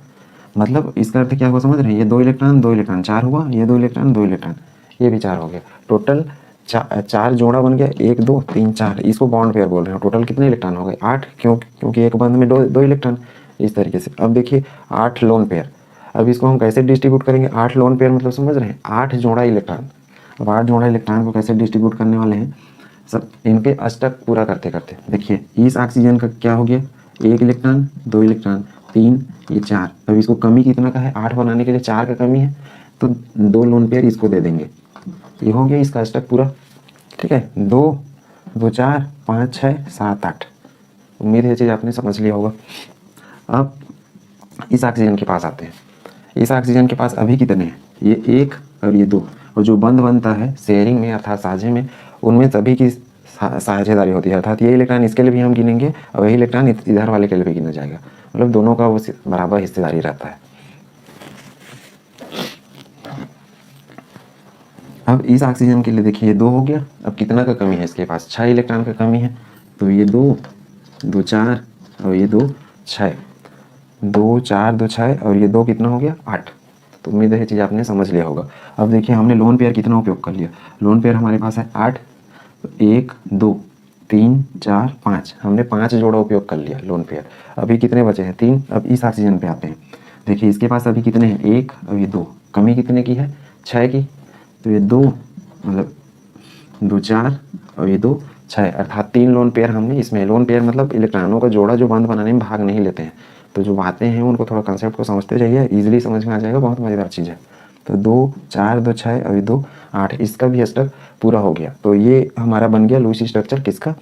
मतलब इसका अर्थ क्या हुआ समझ रहे हैं, ये 2 इलेक्ट्रॉन 2 इलेक्ट्रॉन 4 हुआ, ये 2 इलेक्ट्रॉन 2 इलेक्ट्रॉन, ये भी 4 हो गया। टोटल 4 जोड़ा बन गया, 1 2 3 4। इसको बॉन्ड पेयर बोल रहे हैं। टोटल कितने इलेक्ट्रॉन हो गए, 8, क्योंकि एक बंध में 2 इलेक्ट्रॉन। इस तरीके से अब देखिए 8 लोन पेयर। अब इसको हम कैसे डिस्ट्रीब्यूट करेंगे, 8 लोन पेयर मतलब समझ रहे हैं 8 जोड़ा इलेक्ट्रॉन। अब 8 जोड़ा इलेक्ट्रॉन को कैसे डिस्ट्रीब्यूट करने वाले हैं, सब इनके अष्टक पूरा करते करते। देखिए इस ऑक्सीजन का क्या हो गया, 1 इलेक्ट्रॉन 2 इलेक्ट्रॉन 3, ये 4। अब इसको कमी कितना का है, 8 बनाने के लिए 4 का कमी है, तो 2 लोन पेयर इसको दे देंगे। ये हो गया इसका अष्टक पूरा। ठीक है, 2 2 4 5 6 7 8। उम्मीद है ये चीज़ आपने समझ लिया होगा। अब इस ऑक्सीजन के पास आते हैं। इस ऑक्सीजन के पास अभी कितने हैं, ये 1 और ये 2। और जो बंध बनता है शेयरिंग में अर्थात साझे में, उनमें सभी की साझेदारी होती है, अर्थात ये इलेक्ट्रॉन इसके लिए भी हम गिनेंगे और वही इलेक्ट्रॉन इधर वाले के लिए भी गिना जाएगा। मतलब दोनों का वो बराबर हिस्सेदारी रहता है। अब इस ऑक्सीजन के लिए देखिए ये 2 हो गया। अब कितना का कमी है इसके पास, 6 इलेक्ट्रॉन का कमी है। तो ये 2 2 4 और ये 2 6, 2 4 2 6 और ये 2 कितना हो गया 8। तो उम्मीद है ये चीज़ आपने समझ लिया होगा। अब देखिए हमने लोन पेयर कितना उपयोग कर लिया, लोन पेयर हमारे पास है 8। तो 1 2 3 4 5, हमने 5 जोड़ा उपयोग कर लिया लोन पेयर। अभी कितने बचे हैं, 3। अब इस ऑक्सीजन पे आते हैं। देखिए इसके पास अभी कितने हैं, 1 और ये 2। कमी कितने की है, 6 की। तो ये 2 मतलब 2 4 और ये 2 6, अर्थात 3 लोन पेयर हमने इसमें। लोन पेयर मतलब इलेक्ट्रॉनों का जोड़ा जो बंध बनाने में भाग नहीं लेते हैं। तो जो बातें हैं उनको थोड़ा कंसेप्ट को समझते जाइए, इजीली समझ में आ जाएगा, बहुत मज़ेदार चीज़ है। तो 2 4 2 6 और ये 2 8, इसका भी अष्टक पूरा हो गया। तो ये हमारा बन गया लूसी स्ट्रक्चर किसका,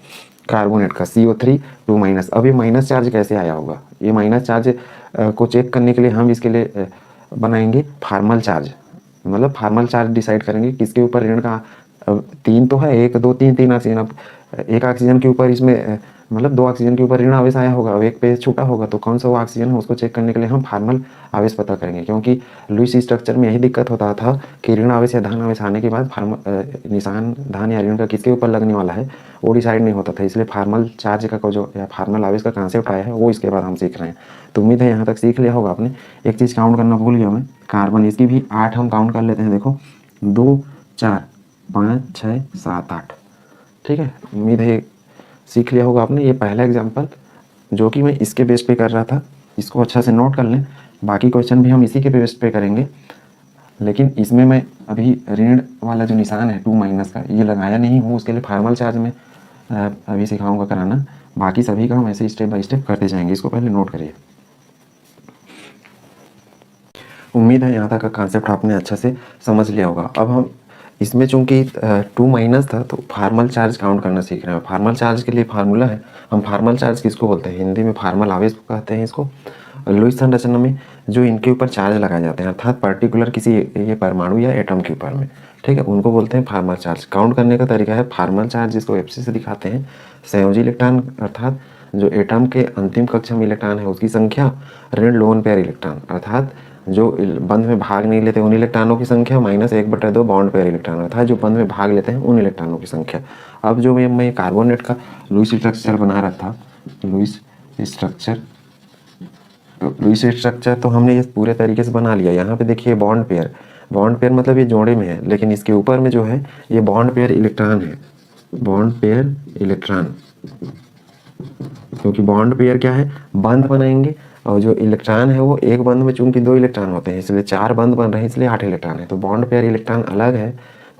कार्बोनेट का, CO3 2-। अब ये माइनस चार्ज कैसे आया होगा, ये माइनस चार्ज को चेक करने के लिए हम इसके लिए बनाएंगे फार्मल चार्ज। मतलब फार्मल चार्ज डिसाइड करेंगे किसके ऊपर ऋण का, 3 तो है, 1 2 3 3 ऑक्सीजन। अब एक ऑक्सीजन के ऊपर इसमें मतलब 2 ऑक्सीजन के ऊपर ऋण आवेश आया होगा और एक पे छूटा होगा, तो कौन सा वो ऑक्सीजन है उसको चेक करने के लिए हम फार्मल आवेश पता करेंगे। क्योंकि लुईस स्ट्रक्चर में यही दिक्कत होता था कि ऋण आवेश या धन आवेश आने के बाद निशान धन या ऋण का किसके ऊपर लगने वाला है वो डिसाइड नहीं होता था। इसलिए फार्मल चार्ज का जो या फार्मल आवेश का कॉन्सेप्ट आया है वो इसके बाद हम सीख रहे हैं। तो उम्मीद है यहाँ तक सीख लिया होगा आपने। एक चीज़ काउंट करना भूल गया मैं, कार्बन, इसकी भी 8 हम काउंट कर लेते हैं। देखो 2 4 5 6 7 8। ठीक है, उम्मीद है सीख लिया होगा आपने। ये पहला एग्जाम्पल जो कि मैं इसके बेस पे कर रहा था, इसको अच्छा से नोट कर लें। बाकी क्वेश्चन भी हम इसी के बेस पे करेंगे, लेकिन इसमें मैं अभी ऋण वाला जो निशान है 2- का ये लगाया नहीं हूँ। उसके लिए फार्मल चार्ज में अभी सिखाऊंगा कराना। बाकी सभी का हम ऐसे स्टेप बाय स्टेप करते जाएंगे। इसको पहले नोट करिए। उम्मीद है यहाँ तक का कॉन्सेप्ट आपने अच्छा से समझ लिया होगा। अब हम इसमें चूंकि 2- था तो फार्मल चार्ज काउंट करना सीख रहे हैं। फार्मल चार्ज के लिए फार्मूला है, हम फार्मल चार्ज किसको बोलते हैं, हिंदी में फार्मल आवेश कहते हैं इसको। लुईस संरचना में जो इनके ऊपर चार्ज लगाए जाते हैं, अर्थात पर्टिकुलर किसी ये परमाणु या एटम के ऊपर में ठीक है, उनको बोलते हैं फार्मल चार्ज। काउंट करने का तरीका है फार्मल चार्ज, जिसको एफसी से दिखाते हैं, संयोजी इलेक्ट्रॉन अर्थात जो एटम के अंतिम कक्षा में इलेक्ट्रॉन है उसकी संख्या, ऋण लोन पेयर इलेक्ट्रॉन अर्थात जो बंध में भाग नहीं लेते उन इलेक्ट्रॉनों की संख्या, -1/2 बॉन्ड पेयर इलेक्ट्रॉन अर्थात जो बंध में भाग लेते हैं उन इलेक्ट्रॉनों की संख्या। अब जो मैं कार्बोनेट का लुईस स्ट्रक्चर बना रहा था, लुईस स्ट्रक्चर तो हमने ये पूरे तरीके से बना लिया। यहाँ पे देखिए बॉन्ड पेयर मतलब ये जोड़े में है, लेकिन इसके ऊपर में जो है ये बॉन्ड पेयर इलेक्ट्रॉन है, बॉन्ड पेयर इलेक्ट्रॉन, क्योंकि बॉन्ड पेयर क्या है, बंध बनाएंगे, और जो इलेक्ट्रॉन है वो एक बंध में चूंकि 2 इलेक्ट्रॉन होते हैं इसलिए 4 बंध बन रहे हैं, इसलिए 8 इलेक्ट्रॉन है। तो बॉन्ड पेयर इलेक्ट्रॉन अलग है,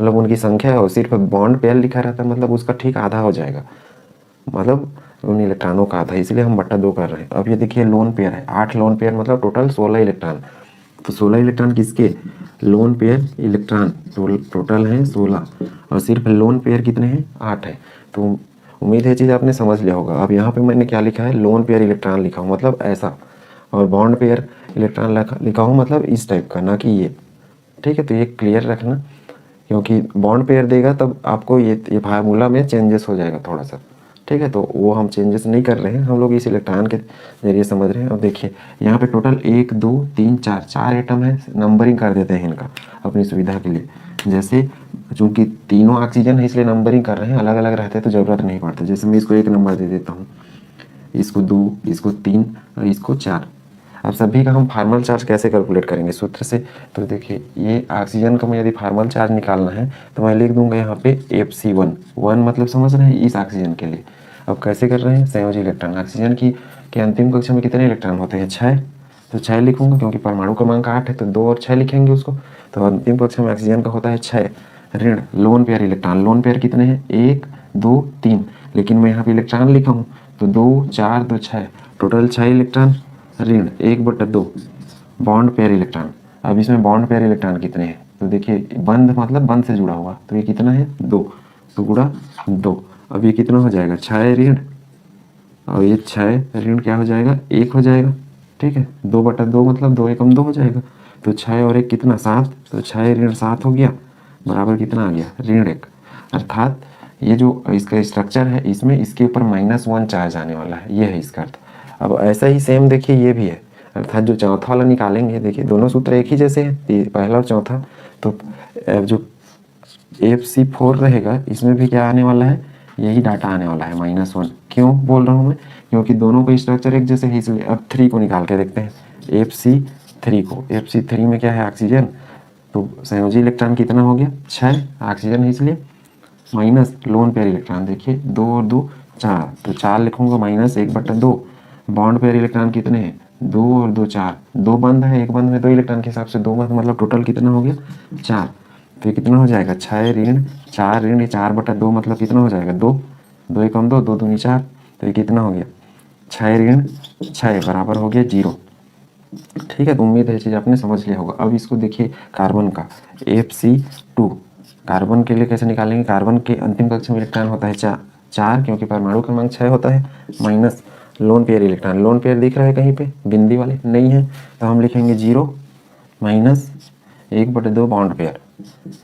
मतलब उनकी संख्या है, और सिर्फ बॉन्ड पेयर लिखा रहता है मतलब उसका ठीक आधा हो जाएगा, मतलब उन इलेक्ट्रॉनों का आधा, इसलिए हम बट्टा 2 कर रहे हैं। अब ये देखिए लोन पेयर है, 8 लोन पेयर मतलब टोटल 16 इलेक्ट्रॉन। तो 16 इलेक्ट्रॉन किसके, लोन पेयर इलेक्ट्रॉन टोटल हैं 16, और सिर्फ लोन पेयर कितने हैं, 8 है। तो उम्मीद है चीज़ आपने समझ लिया होगा। अब यहाँ पे मैंने क्या लिखा है, लोन पेयर इलेक्ट्रॉन लिखा हूँ मतलब ऐसा, और बॉन्ड पेयर इलेक्ट्रॉन लिखा हूँ मतलब इस टाइप का, ना कि ये। ठीक है, तो ये क्लियर रखना, क्योंकि बॉन्ड पेयर देगा तब आपको ये फार्मूला में चेंजेस हो जाएगा थोड़ा सा। ठीक है, तो वो हम चेंजेस नहीं कर रहे हैं, हम लोग इस इलेक्ट्रॉन के जरिए समझ रहे हैं। अब देखिए यहाँ पे टोटल 1 2 3 4 एटम है, नंबरिंग कर देते हैं इनका अपनी सुविधा के लिए। जैसे चूंकि तीनों ऑक्सीजन है इसलिए नंबरिंग कर रहे हैं, अलग अलग रहते तो ज़रूरत नहीं पड़ती। जैसे मैं इसको 1 नंबर दे देता हूँ, इसको 2, इसको 3 और इसको 4। अब सभी का हम फार्मल चार्ज कैसे कैलकुलेट करेंगे, सूत्र से। तो देखिए ये ऑक्सीजन का मुझे यदि फार्मल चार्ज निकालना है तो मैं लिख दूंगा यहाँ पे FC1, 1 मतलब समझ रहे हैं इस ऑक्सीजन के लिए। अब कैसे कर रहे हैं, संयोजी इलेक्ट्रॉन, ऑक्सीजन के अंतिम कक्षा में कितने इलेक्ट्रॉन होते हैं, 6, तो 6 लिखूंगा क्योंकि परमाणु क्रमांक 8 है, तो 2 और 6 लिखेंगे उसको। तो अंतिम कक्षा में ऑक्सीजन का होता है 6। ऋण lone pair electron, lone pair कितने हैं, 1 2 3, लेकिन मैं यहाँ पे इलेक्ट्रॉन लिखा हूँ तो 2 4 2 6, टोटल 6 इलेक्ट्रॉन। ऋण 1/2 बॉन्ड पेयर इलेक्ट्रॉन। अब इसमें बॉन्ड पेयर इलेक्ट्रॉन कितने हैं, तो देखिए बंध मतलब बंध से जुड़ा हुआ, तो ये कितना है 2, तो गुणा 2। अब ये कितना हो जाएगा, 6 ऋण, और ये 6 ऋण क्या हो जाएगा, 1 हो जाएगा। ठीक है, 2/2 मतलब 2 एकम 2 हो जाएगा, तो 6 और 1 कितना, 7, तो 6 ऋण 7 हो गया, बराबर कितना आ गया, ऋण 1। अर्थात ये जो इसका स्ट्रक्चर है इसमें इसके ऊपर -1 चार्ज आने वाला है, ये है इसका अर्थ। अब ऐसा ही सेम देखिए ये भी है, अर्थात जो चौथा वाला निकालेंगे, देखिए दोनों सूत्र एक ही जैसे हैं, पहला और चौथा। तो जो FC4 रहेगा इसमें भी क्या आने वाला है, यही डाटा आने वाला है, -1। क्यों बोल रहा हूँ मैं, क्योंकि दोनों का स्ट्रक्चर एक जैसे है इसलिए। अब 3 को निकाल के देखते हैं, FC3 को, FC3 में क्या है, ऑक्सीजन, तो संयोजी इलेक्ट्रॉन कितना हो गया, 6, ऑक्सीजन है इसलिए, माइनस लोन पेयर इलेक्ट्रॉन, देखिए 2 और 2 4, तो 4 लिखूंगा -1/2। बॉन्ड पेयर इलेक्ट्रॉन कितने हैं, 2 और 2 4, 2 बंद है, एक बंद में 2 इलेक्ट्रॉन के हिसाब से 2 बंद, मतलब टोटल कितना हो गया 4। तो ये कितना हो जाएगा, 6 ऋण 4 ऋण 4/2 मतलब कितना हो जाएगा, 2, 2 एकम 2, 2 दूनी 4, तो ये कितना हो गया 6 ऋण 6 बराबर हो गया 0। ठीक है, तो उम्मीद है ये चीज़ आपने समझ लिया होगा। अब इसको देखिए कार्बन का, FC2, कार्बन के लिए कैसे निकालेंगे, कार्बन के अंतिम कक्षा में इलेक्ट्रॉन होता है 4, क्योंकि परमाणु क्रमांक 6 होता है, minus lone pair electron, lone pair दिख रहा है कहीं पे, बिंदी वाले नहीं है, तो हम लिखेंगे 0 minus 1/2 bond pair,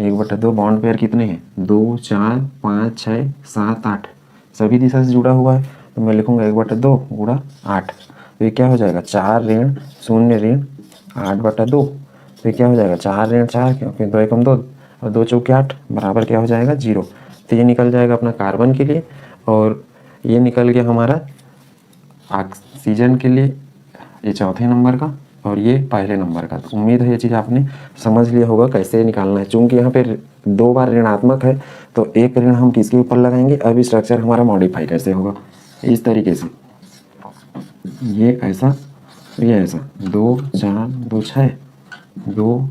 1/2 bond pair कितने हैं, 2 4 5 6 7 8, सभी दिशा से जुड़ा हुआ है, तो मैं लिखूंगा 1/2 गुणा 8। तो ये क्या हो जाएगा, 4 ऋण 0 ऋण 8/2, तो ये क्या हो जाएगा 4 ऋण 4, क्योंकि 2 एकम 2 और 2 चौके 8 बराबर क्या हो जाएगा 0। तो ये निकल जाएगा अपना कार्बन के लिए, और ये निकल गया हमारा ऑक्सीजन के लिए, ये चौथे नंबर का, और ये पहले नंबर का। तो उम्मीद है ये चीज़ आपने समझ लिया होगा कैसे निकालना है। चूंकि यहाँ पे 2 बार ऋणात्मक है तो एक ऋण हम किसके ऊपर लगाएंगे, अब स्ट्रक्चर हमारा मॉडिफाई कैसे होगा, इस तरीके से, ये ऐसा, ये ऐसा, 2 4 2 6, 2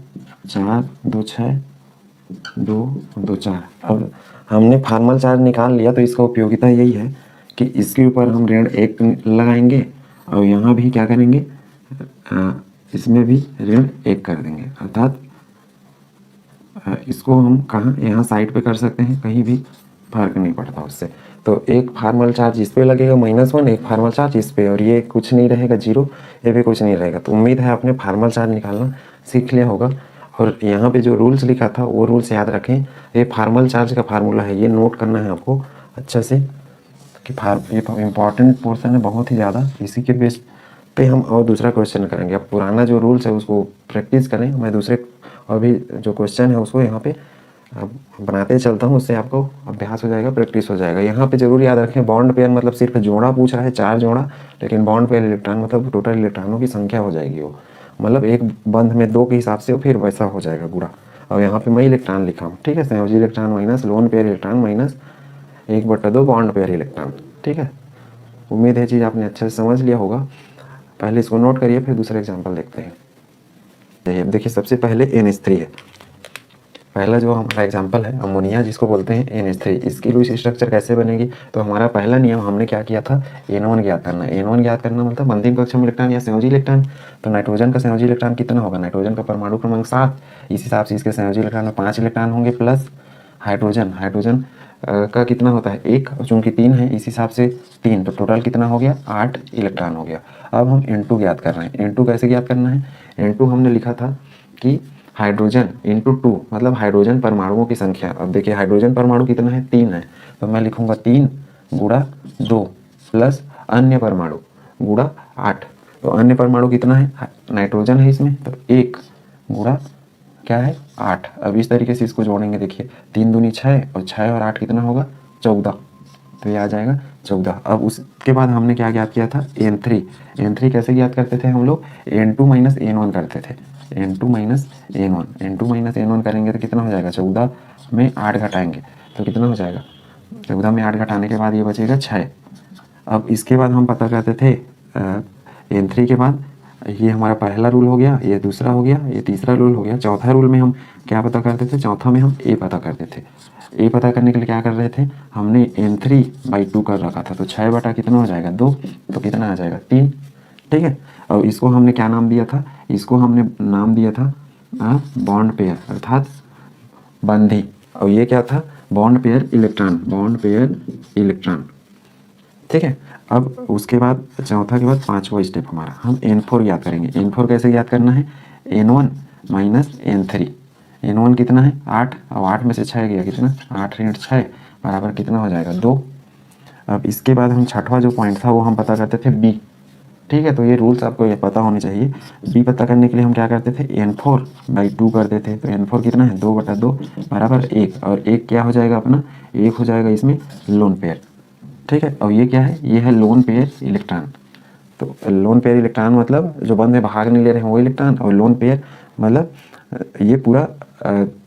4 2 6, 2 2 4। अब हमने फार्मल चार्ज निकाल लिया, तो इसका उपयोगिता यही है कि इसके ऊपर हम ऋण 1 लगाएंगे, और यहाँ भी क्या करेंगे, इसमें भी ऋण 1 कर देंगे, अर्थात इसको हम कहाँ, यहाँ साइड पे कर सकते हैं, कहीं भी फर्क नहीं पड़ता उससे। तो एक फार्मल चार्ज इस पे लगेगा -1, एक फार्मल चार्ज इस पे, और ये कुछ नहीं रहेगा 0, ये भी कुछ नहीं रहेगा। तो उम्मीद है आपने फार्मल चार्ज निकालना सीख लिया होगा। और यहाँ पे जो रूल्स लिखा था वो रूल्स याद रखें। ये फार्मल चार्ज का फार्मूला है, ये नोट करना है आपको अच्छे से कि ये इम्पॉर्टेंट पोर्शन है बहुत ही ज़्यादा। इसी के बेस पे हम और दूसरा क्वेश्चन करेंगे। अब पुराना जो रूल्स है उसको प्रैक्टिस करें, मैं दूसरे और भी जो क्वेश्चन है उसको यहाँ पे बनाते चलता हूँ, उससे आपको अभ्यास हो जाएगा, प्रैक्टिस हो जाएगा। यहाँ पे जरूर याद रखें बॉन्ड पेयर मतलब सिर्फ जोड़ा पूछ रहा है, 4 जोड़ा, लेकिन बॉन्ड पेयर इलेक्ट्रॉन मतलब टोटल इलेक्ट्रॉनों की संख्या हो जाएगी वो, मतलब एक बंध में 2 के हिसाब से फिर वैसा हो जाएगा गुणा। और यहाँ पे मैं इलेक्ट्रॉन लिखा हूँ, ठीक है, संयोजी electron minus lone pair electron minus 1/2 bond pair electron, ठीक है। उम्मीद है चीज़ आपने अच्छे से समझ लिया होगा। पहले इसको नोट करिए, फिर दूसरा एग्जाम्पल देखते हैं। देखिए सबसे पहले NH3 है, पहला जो हमारा एग्जाम्पल है अमोनिया जिसको बोलते हैं NH3। इसकी लुईस स्ट्रक्चर कैसे बनेगी, तो हमारा पहला नियम हमने क्या किया था, N1 ज्ञात करना। N1 ज्ञात करना मतलब अंतिम कक्षा में इलेक्ट्रॉन या संयोजी इलेक्ट्रॉन। तो नाइट्रोजन का संयोजी इलेक्ट्रॉन कितना होगा, नाइट्रोजन का परमाणु क्रमांक 7, इस हिसाब से इसके संयोजी इलेक्ट्रॉन में 5 इलेक्ट्रॉन होंगे, प्लस हाइड्रोजन का कितना होता है 1, चूँकि 3 है इस हिसाब से 3, तो टोटल कितना हो गया 8 इलेक्ट्रॉन हो गया। अब हम N2 ज्ञात कर रहे हैं। N2 कैसे ज्ञात करना है, N2 हमने लिखा था कि हाइड्रोजन इंटू 2 मतलब हाइड्रोजन परमाणुओं की संख्या। अब देखिए हाइड्रोजन परमाणु कितना है 3 है, तो मैं लिखूंगा 3 गुणा 2 प्लस अन्य परमाणु गुणा 8। तो अन्य परमाणु कितना है, नाइट्रोजन है इसमें, तो 1 गुणा क्या है 8। अब इस तरीके से इसको जोड़ेंगे, देखिए 3 दूनी 6 और 6 और 8 कितना होगा 14, तो ये आ जाएगा 14। अब उसके बाद हमने क्या ज्ञात किया था N3 कैसे ज्ञात करते थे हम लोग, N2 माइनस N1 करते थे, N2 माइनस N1 करेंगे तो कितना हो जाएगा 14 में 8 घटाएंगे तो कितना हो जाएगा 14 में 8 घटाने के बाद ये बचेगा 6। अब इसके बाद हम पता करते थे N3 के बाद ये हमारा पहला रूल हो गया, ये दूसरा हो गया, ये तीसरा रूल हो गया। चौथा रूल में हम क्या पता करते थे, चौथा में हम A पता करते थे। A पता करने के लिए क्या कर रहे थे, हमने N3/2 कर रखा था, तो 6 बटा कितना हो जाएगा 2, तो कितना आ जाएगा 3, ठीक है। और इसको हमने क्या नाम दिया था, इसको हमने नाम दिया था बॉन्ड पेयर अर्थात बंधी। और ये क्या था, बॉन्ड पेयर इलेक्ट्रॉन, ठीक है। अब उसके बाद चौथा के बाद पांचवा स्टेप हमारा, हम N4 याद करेंगे। N4 कैसे याद करना है, N1 माइनस N3। N1 कितना है 8, और 8 में से 6 गया कितना 8 × 6 बराबर कितना हो जाएगा 2। अब इसके बाद हम छठवां जो पॉइंट था वो हम पता करते थे B, ठीक है। तो ये रूल्स आपको ये पता होने चाहिए। B पता करने के लिए हम क्या करते थे N4/2 करते थे, तो N4 कितना है 2/2 बराबर 1, और 1 क्या हो जाएगा अपना 1 हो जाएगा इसमें लोन पेयर, ठीक है। और ये क्या है, ये है लोन पेयर इलेक्ट्रॉन। तो लोन पेयर इलेक्ट्रॉन मतलब जो बंद में भाग नहीं ले रहे हैं वो इलेक्ट्रॉन, और लोन पेयर मतलब ये पूरा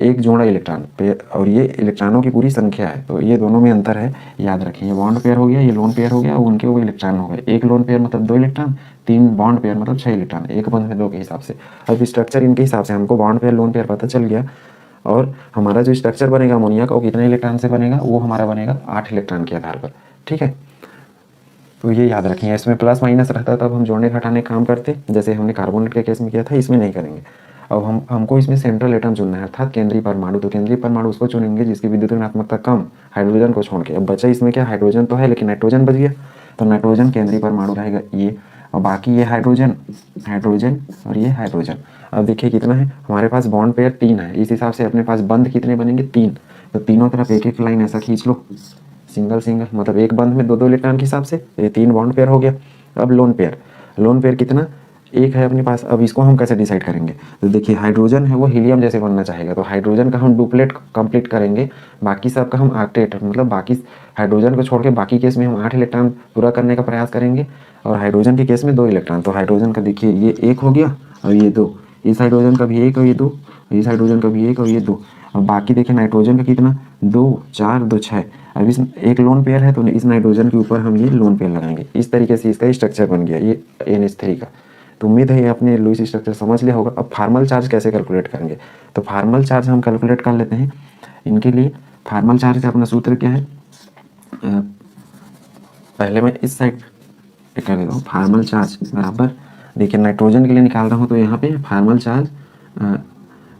एक जोड़ा इलेक्ट्रॉन पेयर, और ये इलेक्ट्रॉनों की पूरी संख्या है। तो ये दोनों में अंतर है, याद रखें। ये बॉन्ड पेयर हो गया, ये लोन पेयर हो गया, और उनके वो इलेक्ट्रॉन हो गए। एक लोन पेयर मतलब 2 इलेक्ट्रॉन, 3 बॉन्ड पेयर मतलब 6 इलेक्ट्रॉन, एक बंद में 2 के हिसाब से। अब स्ट्रक्चर इनके हिसाब से हमको बॉन्ड पेयर लोन पेयर पता चल गया, और हमारा जो स्ट्रक्चर बनेगा अमोनिया का वो कितने इलेक्ट्रॉन से बनेगा, वो हमारा बनेगा 8 इलेक्ट्रॉन के आधार पर, ठीक है। तो ये याद रखें, इसमें प्लस माइनस रहता तब हम जोड़ने घटाने काम करते, जैसे हमने कार्बोनेट के केस में किया था, इसमें नहीं करेंगे। अब हमको इसमें सेंट्रल एटम चुनना है अर्थात केंद्रीय परमाणु। तो केंद्रीय परमाणु उसको चुनेंगे जिसकी विद्युत ऋणात्मकता कम, हाइड्रोजन को छोड़ के। अब बचा इसमें क्या, हाइड्रोजन तो है लेकिन नाइट्रोजन बच गया, तो नाइट्रोजन केंद्रीय परमाणु रहेगा ये, और बाकी ये हाइड्रोजन और ये हाइड्रोजन। अब देखिए कितना है हमारे पास, बॉन्ड पेयर 3 है, इस हिसाब से अपने पास बंध कितने बनेंगे 3, तो तीनों तरफ एक एक लाइन ऐसा खींच लो, सिंगल मतलब एक बंध में 2 इलेक्ट्रॉन के हिसाब से, ये 3 बॉन्ड पेयर हो गया। अब लोन पेयर कितना 1 है अपने पास। अब इसको हम कैसे डिसाइड करेंगे, तो देखिए हाइड्रोजन है वो हीलियम जैसे बनना चाहेगा, तो हाइड्रोजन का हम डुप्लेट कंप्लीट करेंगे, बाकी सब का हम ऑक्टेट मतलब बाकी हाइड्रोजन को छोड़ के बाकी केस में हम 8 इलेक्ट्रॉन पूरा करने का प्रयास करेंगे, और हाइड्रोजन के केस में 2 इलेक्ट्रॉन। तो हाइड्रोजन का देखिए ये 1 हो गया और ये 2, इस हाइड्रोजन का भी 1 और ये 2, इस हाइड्रोजन का भी 1 और ये 2, और बाकी देखिए नाइट्रोजन का कितना 2 4 2 6। अब इस एक लोन पेयर है तो इस नाइट्रोजन के ऊपर हम ये लोन पेयर लगाएंगे। इस तरीके से इसका स्ट्रक्चर बन गया ये NH3 का। तो उम्मीद है ये आपने लुईस स्ट्रक्चर समझ लिया होगा। अब फार्मल चार्ज कैसे कैलकुलेट करेंगे, तो फार्मल चार्ज हम कैलकुलेट कर लेते हैं। इनके लिए फार्मल चार्ज का अपना सूत्र क्या है, पहले मैं इस साइड पे कर देता हूँ। फार्मल चार्ज बराबर, देखिए नाइट्रोजन के लिए निकाल रहा हूँ तो यहाँ पे फार्मल चार्ज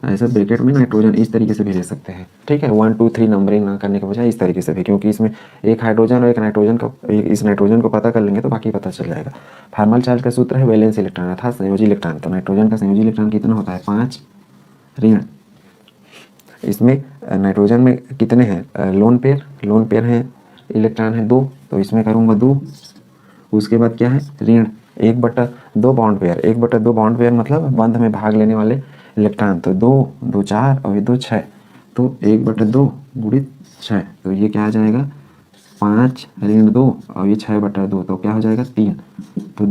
ऐसा ब्रैकेट में नाइट्रोजन इस तरीके से भी ले सकते हैं, ठीक है। 1 2 3 नंबरिंग ना करने के बजाय इस तरीके से भी, क्योंकि इसमें एक हाइड्रोजन और एक नाइट्रोजन का, इस नाइट्रोजन को पता कर लेंगे तो बाकी पता चल जाएगा। फार्मल चार्ज का सूत्र है वैलेंस इलेक्ट्रॉन अर्थात संयोजी इलेक्ट्रॉन। तो नाइट्रोजन का संयोजी इलेक्ट्रॉन कितना होता है 5, ऋण। इसमें नाइट्रोजन में कितने हैं लोन पेयर हैं, इलेक्ट्रॉन है 2, तो इसमें करूँगा 2। उसके बाद क्या है ऋण 1/2 बॉन्ड पेयर, 1/2 बॉन्ड पेयर मतलब बंध में भाग लेने वाले इलेक्ट्रॉन, तो 2 2 4 और ये 2 6, तो 1/2 गुणित 6, तो ये क्या आ जाएगा 5 ऋण 2 और ये 6/2, तो क्या हो जाएगा 3, तो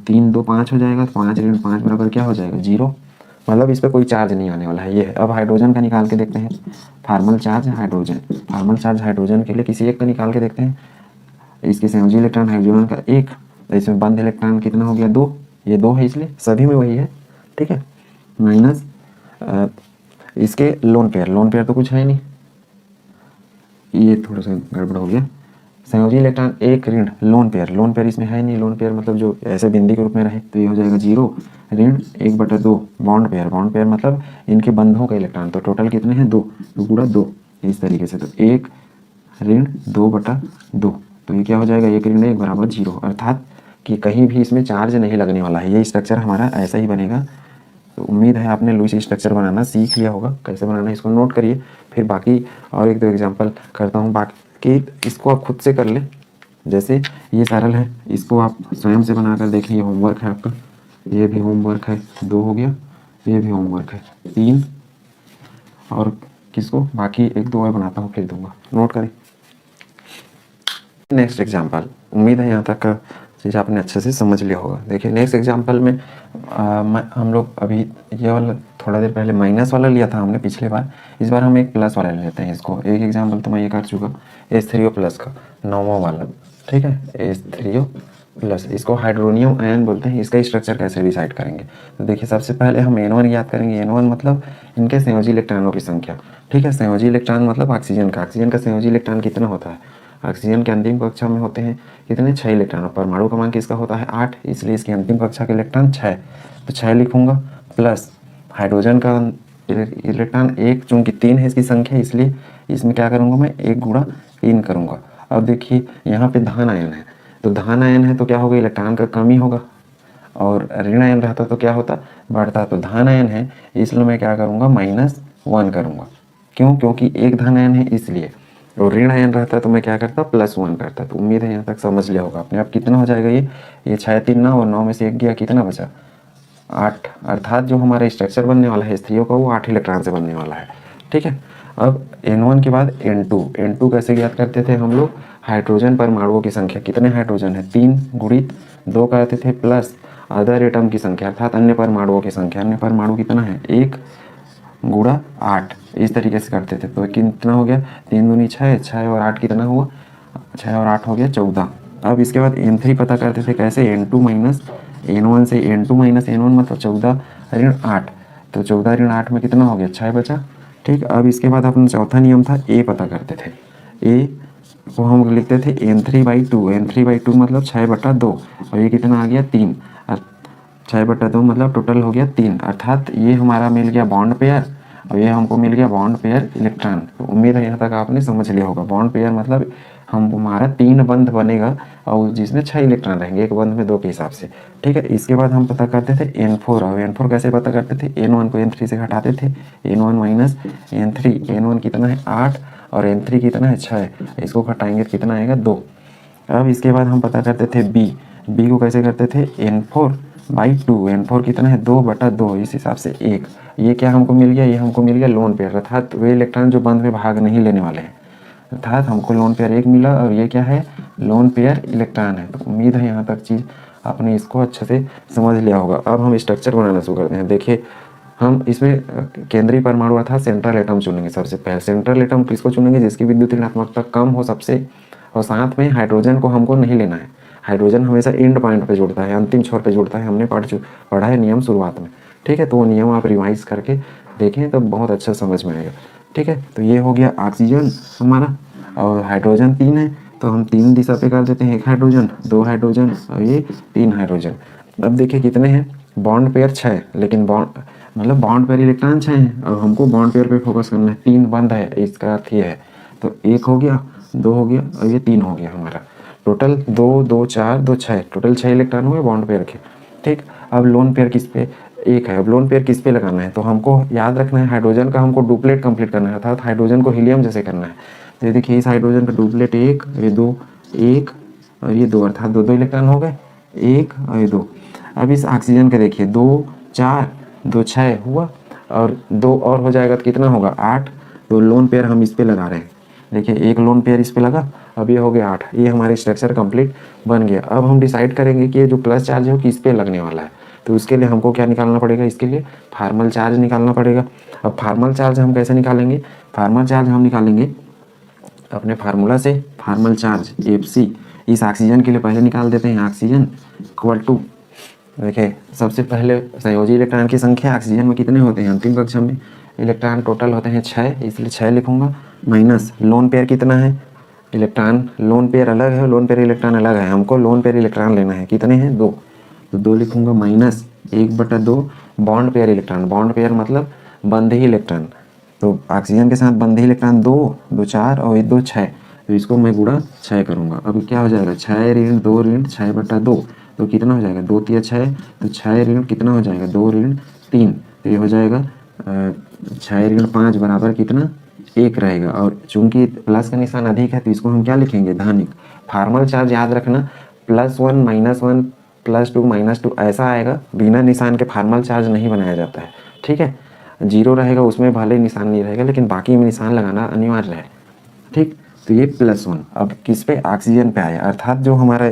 3 2 5 हो जाएगा, 5 ऋण 5 बराबर क्या हो जाएगा 0, मतलब इस पर कोई चार्ज नहीं आने वाला है। ये है। अब हाइड्रोजन का निकाल के देखते हैं, फार्मल चार्ज हाइड्रोजन के लिए किसी एक का निकाल के देखते हैं। इसके संयोजी इलेक्ट्रॉन हाइड्रोजन का 1, तो इसमें बंद इलेक्ट्रॉन कितना हो गया 2, ये 2 है इसलिए सभी में वही है, ठीक है। माइनस इसके लोन पेयर तो कुछ है नहीं, ये थोड़ा सा गड़बड़ हो गया। संयोजी इलेक्ट्रॉन 1 ऋण लोन पेयर इसमें है नहीं, लोन पेयर मतलब जो ऐसे बिंदी के रूप में रहे, तो ये हो जाएगा 0 ऋण 1/2 बॉन्ड पेयर मतलब इनके बंधों का इलेक्ट्रॉन, तो टोटल कितने हैं 2, तो गुणा 2 इस तरीके से, तो 1 ऋण 2/2, तो ये क्या हो जाएगा 1 ऋण 1 बराबर 0, अर्थात कि कहीं भी इसमें चार्ज नहीं लगने वाला है। ये स्ट्रक्चर हमारा ऐसा ही बनेगा। तो उम्मीद है आपने लुईस स्ट्रक्चर बनाना सीख लिया होगा, कैसे बनाना है इसको नोट करिए। फिर बाकी और 1 2 एग्जांपल करता हूँ, बाकी इसको आप खुद से कर लें। जैसे ये सरल है, इसको आप स्वयं से बनाकर देखें, ये होमवर्क है आपका, ये भी होमवर्क है 2 हो गया, ये भी होमवर्क है 3, और किसको बाकी 1 2 और बनाता हूँ फिर दूंगा, नोट करें। नेक्स्ट एग्जाम्पल, उम्मीद है यहाँ तक का चीज़ आपने अच्छे से समझ लिया होगा। देखिए नेक्स्ट एग्जाम्पल में हम लोग अभी ये वाला थोड़ा देर पहले माइनस वाला लिया था हमने पिछले बार, इस बार हम एक प्लस वाला ले लेते हैं। इसको एक एग्जाम्पल तो मैं ये कर चुका, H3O प्लस का 9वां वाला, ठीक है, H3O प्लस, इसको हाइड्रोनियम आयन बोलते हैं। इसका स्ट्रक्चर कैसे डिसाइड करेंगे, तो देखिए सबसे पहले हम N1 याद करेंगे। N1 मतलब इनके संयोजी इलेक्ट्रॉनों की संख्या, ठीक है। संयोजी इलेक्ट्रॉन मतलब ऑक्सीजन का संयोजी इलेक्ट्रॉन कितना होता है, ऑक्सीजन के अंतिम कक्षा में होते हैं कितने 6 इलेक्ट्रॉन, परमाणु क्रमांक इसका होता है 8, इसलिए इसकी अंतिम कक्षा के इलेक्ट्रॉन 6, तो 6 लिखूंगा। प्लस हाइड्रोजन का इलेक्ट्रॉन 1, चूंकि 3 है इसकी संख्या, इसलिए इसमें क्या करूँगा मैं 1 गुणा 3 करूँगा। अब देखिए यहाँ पे धन आयन है, तो धन आयन है तो क्या होगा इलेक्ट्रॉन का कमी होगा, और ऋण आयन रहता तो क्या होता बढ़ता, तो धन आयन है इसलिए मैं क्या करूँगा -1 करूँगा। क्यों, क्योंकि एक धन आयन है इसलिए, और ऋण आयन रहता तो मैं क्या करता +1 करता। तो उम्मीद है यहाँ तक समझ लिया होगा आपने। अब कितना हो जाएगा ये 6 3 9 और 9 में से 1 गया, कितना बचा 8, अर्थात जो हमारा स्ट्रक्चर बनने वाला है H3O का वो 8 इलेक्ट्रॉन से बनने वाला है, ठीक है। अब N1 के बाद N2 कैसे ज्ञात करते थे हम लोग, हाइड्रोजन परमाणुओं की संख्या, कितने हाइड्रोजन है 3 गुणित 2 करते थे, प्लस अदर एटम की संख्या अर्थात अन्य परमाणुओं की संख्या, अन्य परमाणु कितना है 1 गुणा 8, इस तरीके से करते थे। तो कितना हो गया 3 दूनी 6, 6 और 8 कितना हुआ 6 और 8 हो गया 14। अब इसके बाद N3 पता करते थे कैसे, N2 माइनस N1 से, N2 माइनस N1 मतलब 14 ऋण 8, तो 14 ऋण 8 में कितना हो गया 6 बचा, ठीक। अब इसके बाद अपना चौथा नियम था A पता करते थे, A को हम लिखते थे N3/2 मतलब 6/2, और ये कितना आ गया 3, 6/2 मतलब टोटल हो गया 3, अर्थात ये हमारा मिल गया बॉन्ड पेयर और ये हमको मिल गया बॉन्ड पेयर इलेक्ट्रॉन। तो उम्मीद है यहाँ तक आपने समझ लिया होगा। बॉन्ड पेयर मतलब हमारा 3 बंध बनेगा और जिसमें 6 इलेक्ट्रॉन रहेंगे, एक बंध में 2 के हिसाब से, ठीक है। इसके बाद हम पता करते थे N4, और N4 कैसे पता करते थे, N1 को N3 से घटाते थे, N1 माइनस N3, N1 कितना है 8 और N3 कितना है 6, इसको घटाएंगे तो कितना आएगा 2। अब इसके बाद हम पता करते थे B को कैसे करते थे N4/2, N4 कितना है 2/2, इस हिसाब से 1, ये क्या हमको मिल गया, ये हमको मिल गया लोन पेयर, अर्थात वे इलेक्ट्रॉन जो बंध में भाग नहीं लेने वाले हैं, अर्थात हमको लोन पेयर 1 मिला और ये क्या है लोन पेयर इलेक्ट्रॉन है। तो उम्मीद है यहाँ तक चीज़ आपने इसको अच्छे से समझ लिया होगा। अब हम स्ट्रक्चर बनाना शुरू करते हैं। देखिए हम इसमें केंद्रीय परमाणु अर्थात सेंट्रल एटम चुनेंगे। सबसे पहले सेंट्रल एटम किसको चुनेंगे, जिसकी विद्युत ऋणात्मकता कम हो सबसे, और साथ में हाइड्रोजन को हमको नहीं लेना है। हाइड्रोजन हमेशा एंड पॉइंट पे जुड़ता है, अंतिम छोर पे जुड़ता है, हमने पढ़ा है नियम शुरुआत में, ठीक है। तो वो नियम आप रिवाइज करके देखें तो बहुत अच्छा समझ में आएगा, ठीक है। तो ये हो गया ऑक्सीजन हमारा, और हाइड्रोजन 3 है तो हम 3 दिशा पे कर देते हैं, 1 हाइड्रोजन 2 हाइड्रोजन और ये 3 हाइड्रोजन। अब देखिए कितने हैं, बॉन्ड पेयर 6, लेकिन बॉन्ड पेयर इलेक्ट्रॉन 6 हैं और हमको बॉन्ड पेयर पे फोकस करना है, 3 बंद है, इसका अर्थ ये है। तो 1 हो गया, 2 हो गया और ये 3 हो गया हमारा, टोटल 2 2 4 2 6, टोटल 6 इलेक्ट्रॉन हुए बॉन्ड पेयर के, ठीक। अब लोन पेयर किस पे एक है। अब लोन पेयर किस पे लगाना है, तो हमको याद रखना है हाइड्रोजन का हमको डुप्लेट कंप्लीट करना है, अर्थात हाइड्रोजन को हीलियम जैसे करना है। तो ये देखिए इस हाइड्रोजन का डुप्लेट एक, ये दो, एक और ये दो, अर्थात दो दो इलेक्ट्रॉन हो गए, एक और ये दो। अब इस ऑक्सीजन का देखिए 2 4 2 6 हुआ और 2 और हो जाएगा तो कितना होगा 8। तो लोन पेयर हम इस पे लगा रहे हैं, देखिए एक लोन पेयर इस पे लगा, अब ये हो गया 8। ये हमारी स्ट्रक्चर कंप्लीट बन गया। अब हम डिसाइड करेंगे कि ये जो प्लस चार्ज है वो किस पे लगने वाला है। तो उसके लिए हमको क्या निकालना पड़ेगा, इसके लिए फार्मल चार्ज निकालना पड़ेगा। अब फार्मल चार्ज हम कैसे निकालेंगे, फार्मल चार्ज हम निकालेंगे अपने फार्मूला से। फार्मल चार्ज Fc इस ऑक्सीजन के लिए पहले निकाल देते हैं, ऑक्सीजन इक्वल टू, देखिए सबसे पहले संयोजी इलेक्ट्रॉन की संख्या ऑक्सीजन में कितने होते हैं, अंतिम कक्षा में इलेक्ट्रॉन टोटल होते हैं 6, इसलिए 6 लिखूंगा, माइनस लोन पेयर कितना है, इलेक्ट्रॉन लोन पेयर अलग है, लोन पेयर इलेक्ट्रॉन अलग है, हमको लोन पेयर इलेक्ट्रॉन लेना है, कितने हैं 2, तो 2 लिखूंगा, minus 1/2 bond pair electron, bond pair मतलब बंधे इलेक्ट्रॉन, तो ऑक्सीजन के साथ बंधे इलेक्ट्रॉन 2 2 4 और 1 2 6, तो इसको मैं गुणा 6 करूँगा। अब क्या हो जाएगा 6 ऋण 2 ऋण 6/2, तो कितना हो जाएगा 2 3 6, तो 6 ऋण कितना हो जाएगा 2 ऋण 3, तो ये हो जाएगा 6 ऋण 5 बराबर कितना 1 रहेगा। और चूंकि प्लस का निशान अधिक है तो इसको हम क्या लिखेंगे धनिक। फार्मल चार्ज याद रखना +1 -1 +2 -2 ऐसा आएगा, बिना निशान के फार्मल चार्ज नहीं बनाया जाता है, ठीक है। जीरो रहेगा उसमें भले ही निशान नहीं रहेगा, लेकिन बाकी में निशान लगाना अनिवार्य है, ठीक। तो ये +1 अब किस पे, ऑक्सीजन पे आया, अर्थात जो हमारा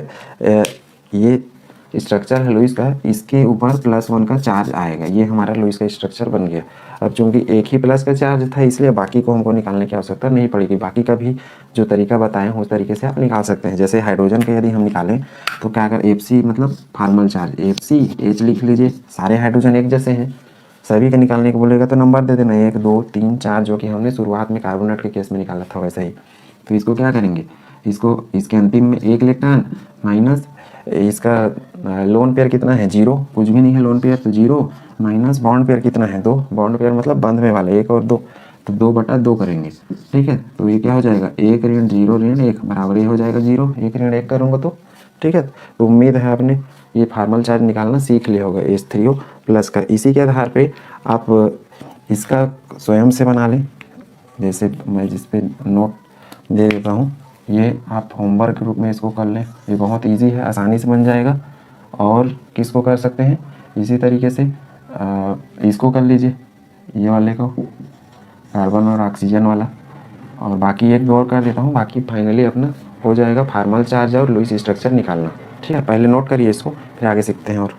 ये स्ट्रक्चर है लुईस का, इसके ऊपर +1 का चार्ज आएगा, ये हमारा लुईस का स्ट्रक्चर बन गया। अब चूंकि एक ही प्लस का चार्ज था इसलिए बाकी को हमको निकालने की आवश्यकता नहीं पड़ेगी, बाकी का भी जो तरीका बताए हैं उस तरीके से आप निकाल सकते हैं। जैसे हाइड्रोजन का यदि हम निकालें तो क्या कर Fc मतलब फार्मल चार्ज, Fc H लिख लीजिए, सारे हाइड्रोजन एक जैसे हैं, सभी का निकालने को बोलेगा तो नंबर दे देना 1 2 3 4, जो कि हमने शुरुआत में कार्बोनेट के केस में निकाला था वैसे ही। तो इसको क्या करेंगे, इसको इसके अंतिम में 1 इलेक्ट्रॉन माइनस इसका लोन पेयर कितना है 0, कुछ भी नहीं है लोन पेयर तो 0, माइनस बॉन्ड पेयर कितना है 2, बॉन्ड पेयर मतलब बंध में वाले 1 और 2, तो 2/2 करेंगे, ठीक है। तो ये क्या हो जाएगा 1 ऋण 0 ऋण 1 बराबर ये हो जाएगा 0, 1 ऋण 1 करूँगा तो, ठीक है। तो उम्मीद है आपने ये फार्मल चार्ज निकालना सीख लिया होगा H3O प्लस का। इसी के आधार पे आप इसका स्वयं से बना लें, जैसे मैं जिस पे नोट दे देता हूँ, ये आप होमवर्क के रूप में इसको कर लें, ये बहुत इजी है, आसानी से बन जाएगा। और किसको कर सकते हैं इसी तरीके से इसको कर लीजिए, ये वाले को कार्बन और ऑक्सीजन वाला, और बाकी एक और कर देता हूँ, बाकी फाइनली अपना हो जाएगा फार्मल चार्ज और लुईस स्ट्रक्चर निकालना, ठीक है। पहले नोट करिए इसको, फिर आगे सीखते हैं। और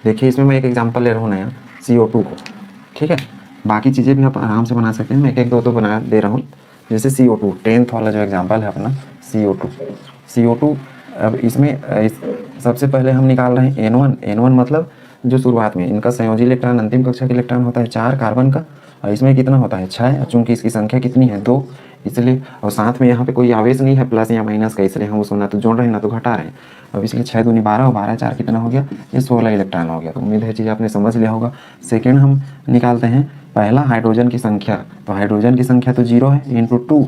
देखिए इसमें मैं एक एग्जांपल ले रहा हूँ नया CO2 को, ठीक है। बाकी चीज़ें भी आप आराम से बना सकते हैं, मैं एक एक दो बना दे रहा हूँ। जैसे CO2 10th वाला जो एग्जांपल है अपना CO2। अब इसमें सबसे पहले हम निकाल रहे हैं N1 मतलब जो शुरुआत में इनका संयोजी इलेक्ट्रॉन अंतिम कक्षा का इलेक्ट्रॉन होता है 4 कार्बन का, और इसमें कितना होता है 6, चूँकि इसकी संख्या कितनी है 2, इसलिए, और साथ में यहाँ पे कोई आवेश नहीं है प्लस या माइनस का, इसलिए हम उसको ना तो जोड़ रहे हैं ना तो घटा रहे हैं। अब इसलिए 6 दूनी 12 और 12 4 कितना हो गया, ये 16 इलेक्ट्रॉन हो गया। तो उम्मीद है चीज़ आपने समझ लिया होगा। सेकेंड हम निकालते हैं पहला हाइड्रोजन की संख्या, तो हाइड्रोजन की संख्या तो 0 है इंटू 2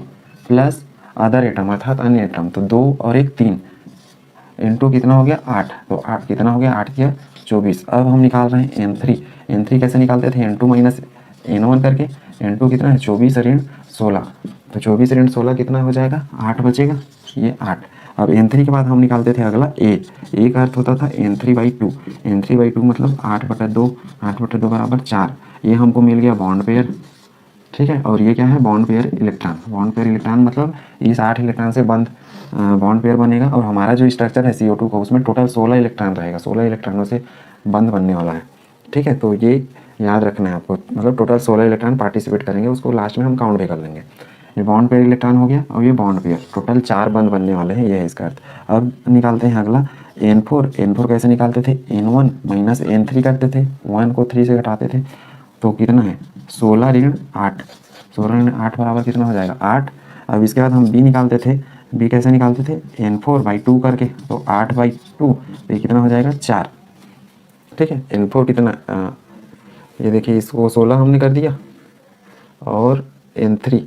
प्लस अदर एटम अर्थात अन्य एटम, तो 2 और 1 3 इंटू कितना हो गया 8, तो 8 कितना हो गया 8 किया 24। अब हम निकाल रहे हैं N3 कैसे निकालते थे N2 माइनस N1 करके, N2 कितना है 24 ऋण 16, तो 24 ऋण 16 कितना हो जाएगा 8 बचेगा, ये 8। अब N3 के बाद हम निकालते थे अगला A का अर्थ होता था N3/2 मतलब 8/2 बराबर 4, ये हमको मिल गया बॉन्ड पेयर, ठीक है। और ये क्या है बॉन्ड पेयर इलेक्ट्रॉन मतलब इस 8 इलेक्ट्रॉन से बंद बॉन्ड पेयर बनेगा, और हमारा जो स्ट्रक्चर है CO2 का उसमें टोटल 16 इलेक्ट्रॉन रहेगा, 16 इलेक्ट्रॉनों से बंद बनने वाला है, ठीक है। तो ये याद रखना है आपको, मतलब टोटल 16 इलेक्ट्रॉन पार्टिसिपेट करेंगे, उसको लास्ट में हम काउंट भी कर लेंगे। ये बॉन्ड पेयर इलेक्ट्रॉन हो गया, और ये बॉन्ड पेयर टोटल 4 बंद बनने वाले हैं, ये है इसका अर्थ। अब निकालते हैं अगला N4 कैसे निकालते थे N1 माइनस N3 करते थे, 1 को 3 से घटाते थे, तो कितना है 16 ऋण 8, 16 ऋण 8 बराबर कितना हो जाएगा 8। अब इसके बाद हम B निकालते थे, B कैसे निकालते थे N4/2 करके, तो 8/2, तो ये कितना हो जाएगा 4, ठीक है। N4 कितना ये देखिए इसको 16 हमने कर दिया, और N3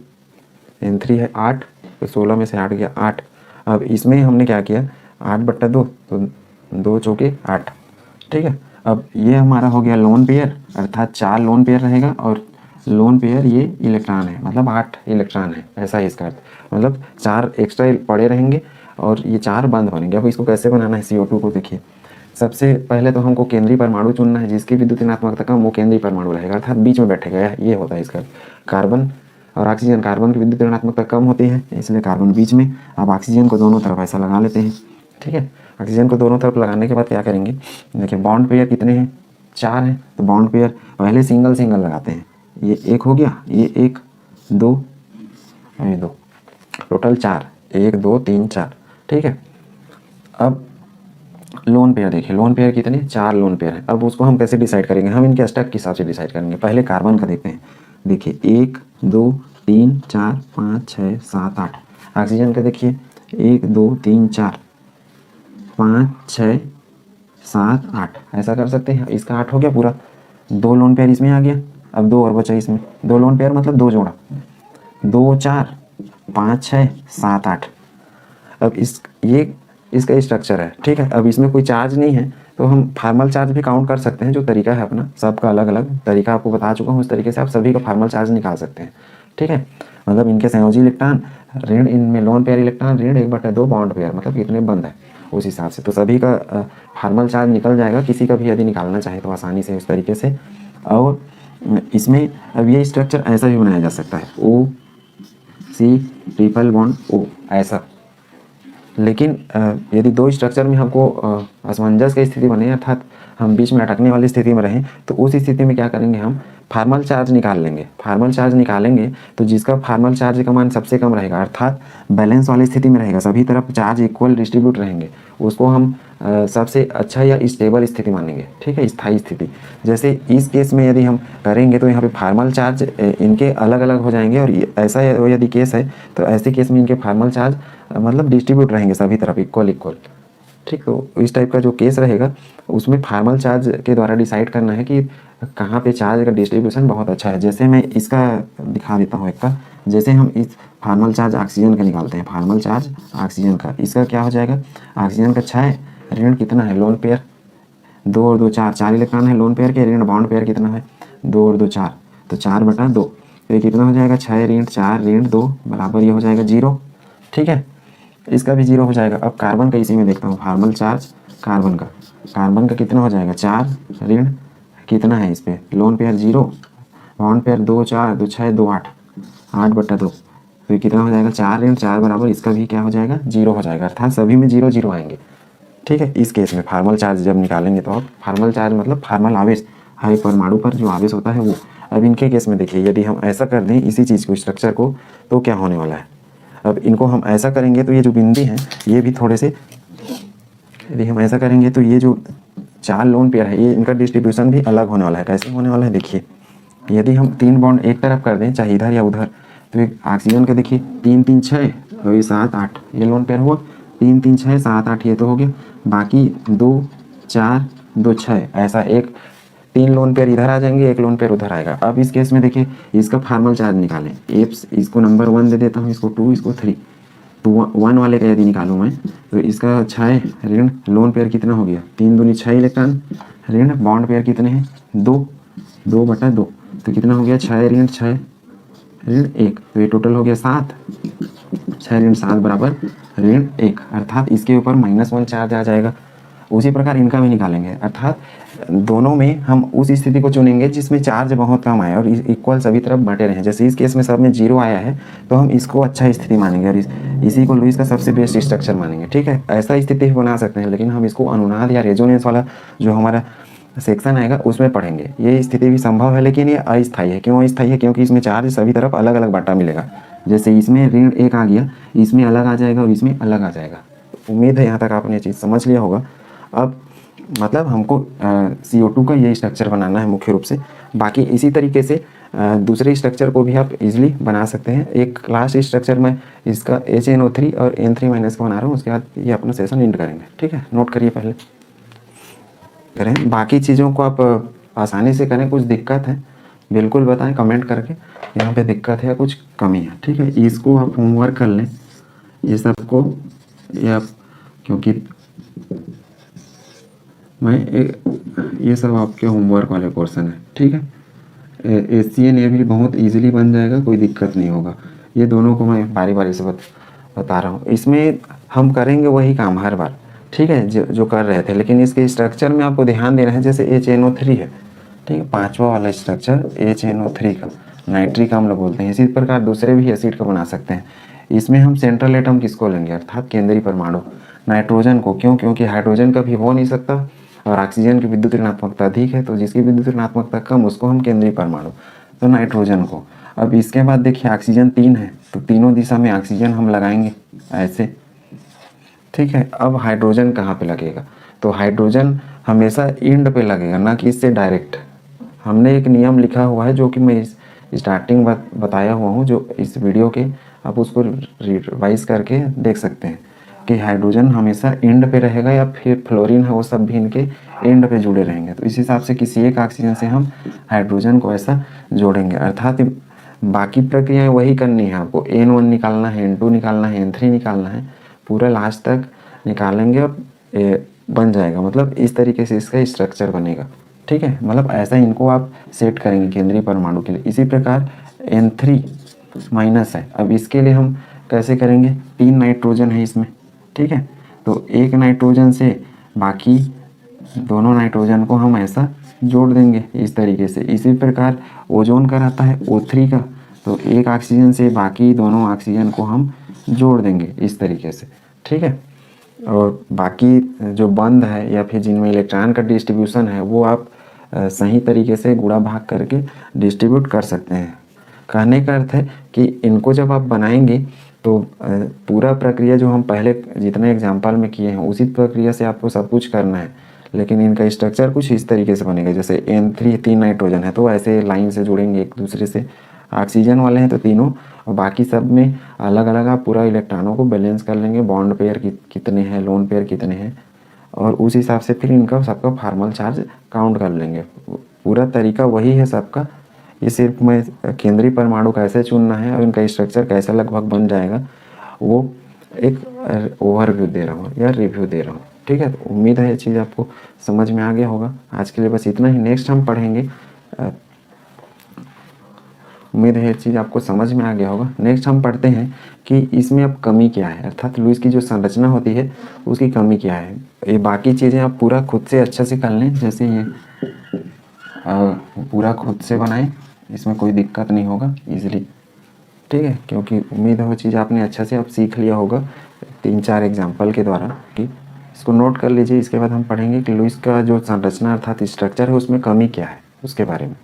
है 8, तो 16 में से 8 गया 8। अब इसमें हमने क्या किया 8/2, तो 2 चौके 8, ठीक है। अब ये हमारा हो गया लोन पेयर, अर्थात 4 लोन पेयर रहेगा और लोन पेयर ये इलेक्ट्रॉन है, मतलब 8 इलेक्ट्रॉन है, ऐसा ही इसका अर्थ। मतलब 4 एक्स्ट्रा पड़े रहेंगे और ये 4 बंद बनेंगे। अब इसको कैसे बनाना है CO2 को, देखिए सबसे पहले तो हमको केंद्रीय परमाणु चुनना है, जिसकी विद्युत ऋणात्मकता कम वो केंद्रीय परमाणु रहेगा, अर्थात बीच में बैठेगा, ये होता है इसका। कार्बन और ऑक्सीजन, कार्बन की विद्युत ऋणात्मकता कम होती है इसलिए कार्बन बीच में। अब ऑक्सीजन को दोनों तरफ ऐसा लगा लेते हैं, ठीक है। ऑक्सीजन को दोनों तरफ लगाने के बाद क्या करेंगे, देखिए बॉन्ड पेयर कितने हैं, 4 हैं, तो बॉन्ड पेयर पहले सिंगल सिंगल लगाते हैं। ये एक हो गया, ये 1 2 और ये 2, टोटल 4, 1 2 3 4, ठीक है। अब लोन पेयर देखिए, लोन पेयर कितने, 4 लोन पेयर है। अब उसको हम कैसे डिसाइड करेंगे, हम इनके स्टैक के हिसाब से डिसाइड करेंगे। पहले कार्बन का देखते हैं, देखिए 1 2 3 4 5 6 7 8। ऑक्सीजन का देखिए 1 2 3 4 5 6 7 8, ऐसा कर सकते हैं। इसका 8 हो गया पूरा, 2 लोन पेयर इसमें आ गया। अब 2 और बचा इसमें, 2 लोन पेयर मतलब 2 जोड़ा, 2 4 5 6 7 8। अब ये इसका स्ट्रक्चर है, ठीक है। अब इसमें कोई चार्ज नहीं है तो हम फार्मल चार्ज भी काउंट कर सकते हैं, जो तरीका है अपना, सबका अलग अलग तरीका आपको बता चुका हूँ। उस तरीके से आप सभी का फार्मल चार्ज निकाल सकते हैं, ठीक है। मतलब इनके संयोजी इलेक्ट्रॉन ऋण, इनमें लोन पेयर इलेक्ट्रॉन ऋण 1/2 बॉन्ड पेयर, मतलब कितने बंद है उस हिसाब से, तो सभी का फार्मल चार्ज निकल जाएगा। किसी का भी यदि निकालना चाहे तो आसानी से उस तरीके से। और इसमें अब ये स्ट्रक्चर ऐसा भी बनाया जा सकता है, OC ट्रिपल बॉन्ड O ऐसा। लेकिन यदि 2 स्ट्रक्चर में हमको असमंजस की स्थिति बने, अर्थात हम बीच में अटकने वाली स्थिति में रहें, तो उस स्थिति में क्या करेंगे, हम फार्मल चार्ज निकाल लेंगे। फार्मल चार्ज निकालेंगे तो जिसका फार्मल चार्ज का मान सबसे कम रहेगा, अर्थात बैलेंस वाली स्थिति में रहेगा, सभी तरफ चार्ज इक्वल डिस्ट्रीब्यूट रहेंगे, उसको हम सबसे अच्छा या स्टेबल स्थिति मानेंगे, ठीक है, स्थायी स्थिति। जैसे इस केस में यदि हम करेंगे तो यहाँ पे फार्मल चार्ज इनके अलग अलग हो जाएंगे, और ऐसा यदि केस है तो ऐसे केस में इनके फार्मल चार्ज मतलब डिस्ट्रीब्यूट रहेंगे सभी तरफ इक्वल, ठीक। तो इस टाइप का जो केस रहेगा उसमें फार्मल चार्ज के द्वारा डिसाइड करना है कि कहाँ पे चार्ज का डिस्ट्रीब्यूशन बहुत अच्छा है। जैसे मैं इसका दिखा देता हूँ एक का, जैसे हम इस फार्मल चार्ज ऑक्सीजन का निकालते हैं, फार्मल चार्ज ऑक्सीजन का, इसका क्या हो जाएगा, ऑक्सीजन का 6 ऋण कितना है, लोन पेयर 2 और 2 4, 4 इलेक्ट्रॉन है लोन पेयर के, ऋण बॉन्ड पेयर कितना है 2 और 2 4, तो 4/2, तो ये कितना हो जाएगा, 6 ऋण 4 ऋण 2 बराबर ये हो जाएगा 0, ठीक है। इसका भी 0 हो जाएगा। अब कार्बन का इसी में देखता हूँ, फार्मल चार्ज कार्बन का कितना हो जाएगा, 4 ऋण कितना है इस पर, लोन पेयर 0, बॉन्ड पेयर 2 4 2 6 2 8, 8/2, तो ये कितना हो जाएगा, 4 ऋण 4 बराबर, इसका भी क्या हो जाएगा, 0 हो जाएगा, अर्थात सभी में 0 0 आएंगे, ठीक है। इस केस में फार्मल चार्ज जब निकालेंगे तो, अब फार्मल चार्ज मतलब फार्मल आवेश, हर परमाणु पर जो आवेश होता है वो। अब इनके केस में देखिए, यदि हम ऐसा कर दें इसी चीज़ को, स्ट्रक्चर को, तो क्या होने वाला है। अब इनको हम ऐसा करेंगे तो ये जो बिंदी हैं ये भी थोड़े से, यदि हम ऐसा करेंगे तो ये जो 4 लोन पेयर है ये इनका डिस्ट्रीब्यूशन भी अलग होने वाला है। कैसे होने वाला है, देखिए यदि हम 3 बॉन्ड एक तरफ कर दें, चाहे इधर या उधर, तो एक ऑक्सीजन का देखिए 3 3 6 और ये 7 8, ये लोन पेयर हुआ, 3 3 6 7 8 ये तो हो गया, बाकी 2 4 2 6 ऐसा, एक 3 लोन पेयर इधर आ जाएंगे, 1 लोन पेयर उधर आएगा। अब इस केस में देखिए इसका फार्मल चार्ज निकालें, एप्स इसको नंबर 1 दे देता हूँ, इसको 2, इसको 3, तो 1 वाले का यदि निकालूँ मैं, तो इसका 6 ऋण लोन पेयर कितना हो गया, 3 दूनी 6 इलेक्ट्रॉन, ऋण बॉन्ड पेयर कितने हैं 2 2/2, तो कितना हो गया, 6 ऋण 6 ऋण 1, तो ये टोटल हो गया 7, 6 ऋण 7 बराबर ऋण 1, अर्थात इसके ऊपर -1 चार्ज आ जाएगा। उसी प्रकार इनका भी निकालेंगे, अर्थात दोनों में हम उस स्थिति को चुनेंगे जिसमें चार्ज बहुत कम आए और इक्वल सभी तरफ बटे रहें। जैसे इस केस में सब में 0 आया है तो हम इसको अच्छा स्थिति मानेंगे और इसी को लुईस का सबसे बेस्ट स्ट्रक्चर मानेंगे, ठीक है। ऐसा स्थिति भी बना सकते हैं, लेकिन हम इसको अनुनाद या रेजोनेंस वाला जो हमारा सेक्शन आएगा उसमें पढ़ेंगे। ये स्थिति भी संभव है, लेकिन ये अस्थायी है। क्यों अस्थायी है, क्योंकि इसमें चार्ज सभी तरफ अलग अलग बांटा मिलेगा। जैसे इसमें ऋण 1 आ गया, इसमें अलग आ जाएगा और इसमें अलग आ जाएगा। उम्मीद है यहाँ तक आपने ये चीज़ समझ लिया होगा। अब मतलब हमको CO2 का ये स्ट्रक्चर बनाना है मुख्य रूप से। बाकी इसी तरीके से दूसरे स्ट्रक्चर को भी आप इजीली बना सकते हैं। एक लास्ट स्ट्रक्चर में इसका HNO3 और N3- का बना रहा हूँ, उसके बाद ये अपना सेशन एंड करेंगे, ठीक है। नोट करिए पहले करें, बाकी चीज़ों को आप आसानी से करें। कुछ दिक्कत है बिल्कुल बताएं कमेंट करके, यहाँ पे दिक्कत है या कुछ कमी है, ठीक है। इसको आप होमवर्क कर लें ये सबको, या क्योंकि ये सब आपके होमवर्क वाले पोर्शन है, ठीक है। एशियन ये भी बहुत इजीली बन जाएगा, कोई दिक्कत नहीं होगा। ये दोनों को मैं बारी बारी से बता रहा हूँ। इसमें हम करेंगे वही काम हर बार, ठीक है, जो कर रहे थे, लेकिन इसके स्ट्रक्चर में आपको ध्यान देना है। जैसे HNO3 है, ठीक है, पांचवा वाला स्ट्रक्चर HNO3 का नाइट्रिक अम्ल बोलते हैं। इसी प्रकार दूसरे भी एसिड को बना सकते हैं। इसमें हम सेंट्रल एटम किसको लेंगे, अर्थात केंद्रीय परमाणु नाइट्रोजन को। क्यों? क्योंकि हाइड्रोजन का भी हो नहीं सकता और ऑक्सीजन की विद्युत ऋणात्मकता अधिक है, तो जिसकी विद्युत ऋणात्मकता कम उसको हम केंद्रीय परमाणु, तो नाइट्रोजन को। अब इसके बाद देखिए ऑक्सीजन 3 है, तो तीनों दिशा में ऑक्सीजन हम लगाएंगे ऐसे, ठीक है। अब हाइड्रोजन कहाँ पे लगेगा, तो हाइड्रोजन हमेशा एंड पे लगेगा, ना कि इससे डायरेक्ट। हमने एक नियम लिखा हुआ है जो कि मैं स्टार्टिंग बताया हुआ हूँ, जो इस वीडियो के आप उसको रिवाइज करके देख सकते हैं कि हाइड्रोजन हमेशा एंड पे रहेगा, या फिर फ्लोरीन है वो सब भी इनके एंड पे जुड़े रहेंगे। तो इस हिसाब से किसी एक ऑक्सीजन से हम हाइड्रोजन को ऐसा जोड़ेंगे। अर्थात बाकी प्रक्रियाएं वही करनी है आपको, N1 निकालना है, N2 निकालना है, N3 निकालना है, पूरा लास्ट तक निकालेंगे और बन जाएगा। मतलब इस तरीके से इसका स्ट्रक्चर बनेगा, ठीक है। मतलब ऐसा इनको आप सेट करेंगे केंद्रीय परमाणु के लिए। इसी प्रकार N3 माइनस है, अब इसके लिए हम कैसे करेंगे, 3 नाइट्रोजन है इसमें, ठीक है। तो एक नाइट्रोजन से बाकी दोनों नाइट्रोजन को हम ऐसा जोड़ देंगे इस तरीके से। इसी प्रकार ओजोन का रहता है O3 का, तो एक ऑक्सीजन से बाकी दोनों ऑक्सीजन को हम जोड़ देंगे इस तरीके से, ठीक है। और बाकी जो बंद है या फिर जिनमें इलेक्ट्रॉन का डिस्ट्रीब्यूशन है वो आप सही तरीके से गुणा भाग करके डिस्ट्रीब्यूट कर सकते हैं। कहने का अर्थ है कि इनको जब आप बनाएंगे तो पूरा प्रक्रिया जो हम पहले जितने एग्जाम्पल में किए हैं उसी प्रक्रिया से आपको सब कुछ करना है, लेकिन इनका स्ट्रक्चर कुछ इस तरीके से बनेगा। जैसे N3 3 नाइट्रोजन है, तो ऐसे लाइन से जुड़ेंगे एक दूसरे से। ऑक्सीजन वाले हैं तो तीनों, और बाकी सब में अलग अलग आप पूरा इलेक्ट्रॉनों को बैलेंस कर लेंगे, बॉन्ड पेयर कितने हैं, लोन पेयर कितने हैं, और उस हिसाब से फिर इनका सबका फार्मल चार्ज काउंट कर लेंगे। पूरा तरीका वही है सबका। ये सिर्फ मैं केंद्रीय परमाणु कैसे चुनना है और इनका स्ट्रक्चर कैसे लगभग बन जाएगा वो एक ओवरव्यू दे रहा हूँ या रिव्यू दे रहा हूँ, ठीक है। तो उम्मीद है ये चीज़ आपको समझ में आ गया होगा। आज के लिए बस इतना ही। नेक्स्ट हम पढ़ेंगे, उम्मीद है ये चीज़ आपको समझ में आ गया होगा। नेक्स्ट हम पढ़ते हैं कि इसमें अब कमी क्या है, अर्थात लुईस की जो संरचना होती है उसकी कमी क्या है। ये बाकी चीज़ें आप पूरा खुद से अच्छे से कर लें, जैसे ये पूरा खुद से बनाएं, इसमें कोई दिक्कत नहीं होगा इजीली, ठीक है। क्योंकि उम्मीद है वो चीज़ आपने अच्छा से आप सीख लिया होगा 3-4 एग्जाम्पल के द्वारा। कि इसको नोट कर लीजिए। इसके बाद हम पढ़ेंगे कि लुईस का जो संरचना अर्थात स्ट्रक्चर है उसमें कमी क्या है उसके बारे में।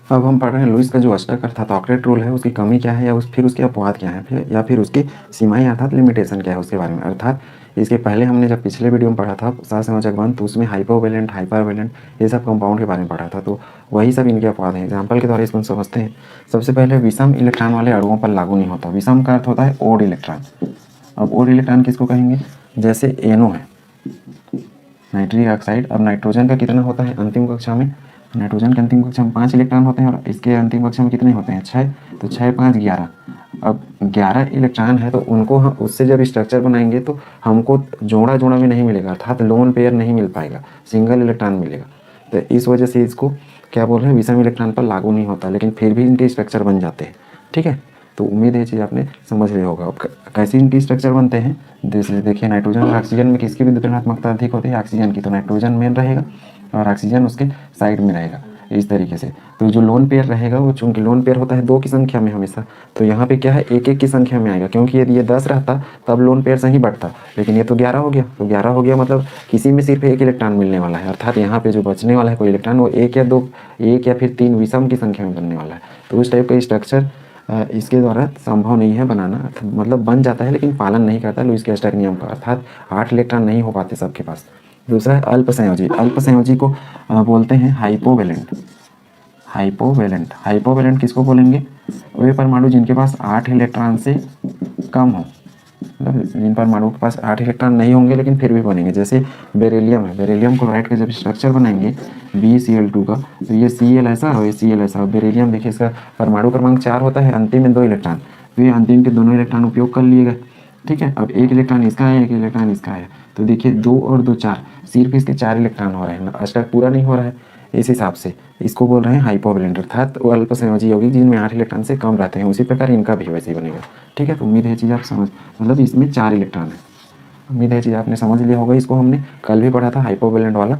अब हम पढ़ रहे हैं लुईस का जो अष्टक अर्थात ऑक्टेट रूल है उसकी कमी क्या है, या फिर उसके अपवाद क्या है, या फिर उसकी सीमाएं अर्थात लिमिटेशन क्या है उसके बारे में। अर्थात इसके पहले हमने जब पिछले वीडियो में पढ़ा था सहसंयोजक बंध, तो उसमें हाइपोवेलेंट, हाइपरवेलेंट ये सब कंपाउंड के बारे में पढ़ा था। तो वही सब इनके अपवाद हैं। एग्जाम्पल के द्वारा इसको समझते हैं। सबसे पहले विषम इलेक्ट्रॉन वाले अणुओं पर लागू नहीं होता। विषम का अर्थ होता है ओड इलेक्ट्रॉन। अब ओड इलेक्ट्रॉन किसको कहेंगे, जैसे NO है नाइट्रिक ऑक्साइड। अब नाइट्रोजन का कितना होता है अंतिम कक्षा में, नाइट्रोजन के अंतिम कक्षा में 5 इलेक्ट्रॉन होते हैं और इसके अंतिम कक्षा में कितने होते हैं 6, तो 6 5 11। अब 11 इलेक्ट्रॉन है तो उनको हम उससे जब स्ट्रक्चर बनाएंगे तो हमको जोड़ा जोड़ा भी नहीं मिलेगा, अर्थात लोन पेयर नहीं मिल पाएगा, सिंगल इलेक्ट्रॉन मिलेगा। तो इस वजह से इसको क्या बोल रहे हैं, विषम इलेक्ट्रॉन पर लागू नहीं होता, लेकिन फिर भी इनके स्ट्रक्चर बन जाते हैं, ठीक है। तो उम्मीद है ये चीज़ आपने समझ लिया होगा। अब कैसे इनकी स्ट्रक्चर बनते हैं, जैसे देखिए नाइट्रोजन और ऑक्सीजन में किसकी विद्युत ऋणात्मकता अधिक होती है, ऑक्सीजन की। तो नाइट्रोजन मेन रहेगा और ऑक्सीजन उसके साइड में रहेगा इस तरीके से। तो जो लोन पेयर रहेगा वो चूंकि लोन पेयर होता है 2 की संख्या में हमेशा, तो यहाँ पे क्या है 1 1 की संख्या में आएगा। क्योंकि यदि ये 10 रहता तब लोन पेयर सही बढ़ता, लेकिन ये तो 11 हो गया। तो 11 हो गया मतलब किसी में सिर्फ 1 इलेक्ट्रॉन मिलने वाला है, अर्थात यहाँ पे जो बचने वाला है कोई इलेक्ट्रॉन वो 1 या 2, 1 या फिर 3 विषम की संख्या में बनने वाला है। तो उस टाइप का स्ट्रक्चर इसके द्वारा संभव नहीं है बनाना, मतलब बन जाता है लेकिन पालन नहीं करता लुईस के अष्टक नियम का, अर्थात 8 इलेक्ट्रॉन नहीं हो पाते सबके पास। दूसरा है अल्प संयोजी। अल्प संयोजी को बोलते हैं हाइपोवेलेंट। हाइपोवेलेंट, हाइपोवेलेंट किसको बोलेंगे, वे परमाणु जिनके पास 8 इलेक्ट्रॉन से कम हो, मतलब जिन परमाणु के पास 8 इलेक्ट्रॉन नहीं होंगे लेकिन फिर भी बनेंगे। जैसे बेरिलियम है, बेरिलियम क्लोराइड का जब स्ट्रक्चर बनाएंगे BeCl2 का, तो ये Cl ऐसा और ये Cl ऐसा। बेरिलियम देखिए इसका परमाणु क्रमांक 4 होता है, अंतिम में 2 इलेक्ट्रॉन, तो ये अंतिम के दोनों इलेक्ट्रॉन उपयोग कर लिए गए। ठीक है। अब एक इलेक्ट्रॉन इसका है, एक इलेक्ट्रॉन इसका है, तो देखिए 2 और 2 4, सिर्फ इसके 4 इलेक्ट्रॉन हो रहे हैं, अष्टक पूरा नहीं हो रहा है। इस हिसाब से इसको बोल रहे हैं हाइपोवैलेंट, अर्थात वो अल्प संयोजी यौगिक जिनमें 8 इलेक्ट्रॉन से कम रहते हैं। उसी प्रकार इनका भी वैसे ही बनेगा। ठीक है, तो उम्मीद है ये चीज़ आप समझ, मतलब इसमें 4 इलेक्ट्रॉन है। उम्मीद है ये चीज़ आपने समझ लिया होगा। इसको हमने कल भी पढ़ा था, हाइपोवैलेंट वाला।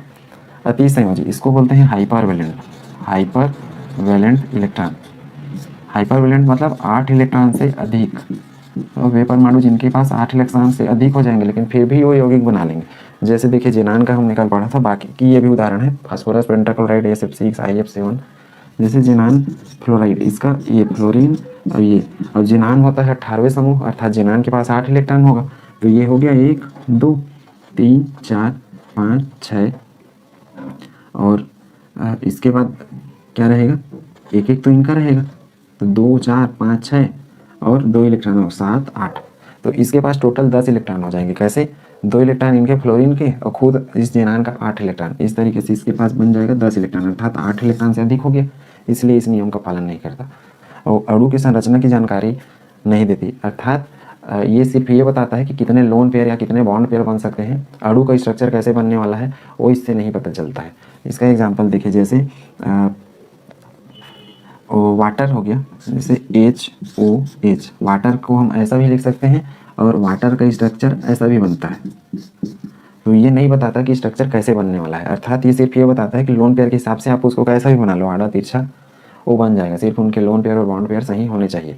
अति संयोजी इसको बोलते हैं हाइपरवैलेंट, हाइपरवैलेंट इलेक्ट्रॉन। हाइपरवैलेंट मतलब 8 इलेक्ट्रॉन से अधिक। तो वे परमाणु जिनके पास 8 इलेक्ट्रॉन से अधिक हो जाएंगे लेकिन फिर भी वो यौगिक बना लेंगे। जैसे देखिए जेनान का हमने कल पढ़ा था, बाकी की ये भी उदाहरण है, फास्फोरस पेंटाक्लोराइड SF6 IF7। जैसे जेनान फ्लोराइड, इसका ये फ्लोरीन और ये, और जेनान होता है 18वें समूह, अर्थात जेनान के पास 8 इलेक्ट्रॉन होगा। तो ये हो गया 1 2 3 4 5 6, और इसके बाद क्या रहेगा, एक एक तो इनका रहेगा, तो 2 4 5 6 और 2 इलेक्ट्रॉन हो 7 8। तो इसके पास टोटल 10 इलेक्ट्रॉन हो जाएंगे। कैसे, 2 इलेक्ट्रॉन इनके फ्लोरीन के और खुद इस जेनान का 8 इलेक्ट्रॉन, इस तरीके से इसके पास बन जाएगा 10 इलेक्ट्रॉन, अर्थात 8 इलेक्ट्रॉन से अधिक हो गया, इसलिए इस नियम का पालन नहीं करता। और अणु की संरचना की जानकारी नहीं देती, अर्थात ये सिर्फ ये बताता है कि कितने लोन पेयर या कितने बॉन्ड पेयर बन सकते हैं, अणु का स्ट्रक्चर कैसे बनने वाला है वो इससे नहीं पता चलता है। इसका एग्जाम्पल देखिए, जैसे वाटर हो गया, जैसे HOH, वाटर को हम ऐसा भी लिख सकते हैं और वाटर का स्ट्रक्चर ऐसा भी बनता है। तो ये नहीं बताता कि स्ट्रक्चर कैसे बनने वाला है, अर्थात ये सिर्फ ये बताता है कि लोन पेयर के हिसाब से आप उसको कैसा भी बना लो, आड़ा तिरछा वो बन जाएगा, सिर्फ उनके लोन पेयर और बॉन्ड पेयर सही होने चाहिए।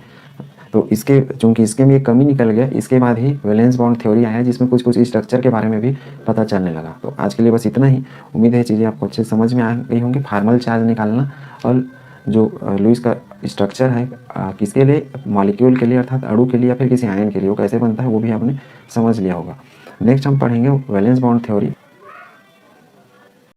तो इसके चूंकि इसके में एक कमी निकल गया, इसके बाद ही वैलेंस बॉन्ड थ्योरी आया जिसमें कुछ कुछ स्ट्रक्चर के बारे में भी पता चलने लगा। तो आज के लिए बस इतना ही। उम्मीद है चीज़ें आपको अच्छे समझ में आ गई होंगी। फार्मल चार्ज निकालना और जो लुईस का स्ट्रक्चर है किसके लिए, मॉलिक्यूल के लिए अर्थात अणु के लिए या फिर किसी आयन के लिए, वो कैसे बनता है वो भी आपने समझ लिया होगा। नेक्स्ट हम पढ़ेंगे वैलेंस बॉन्ड थ्योरी।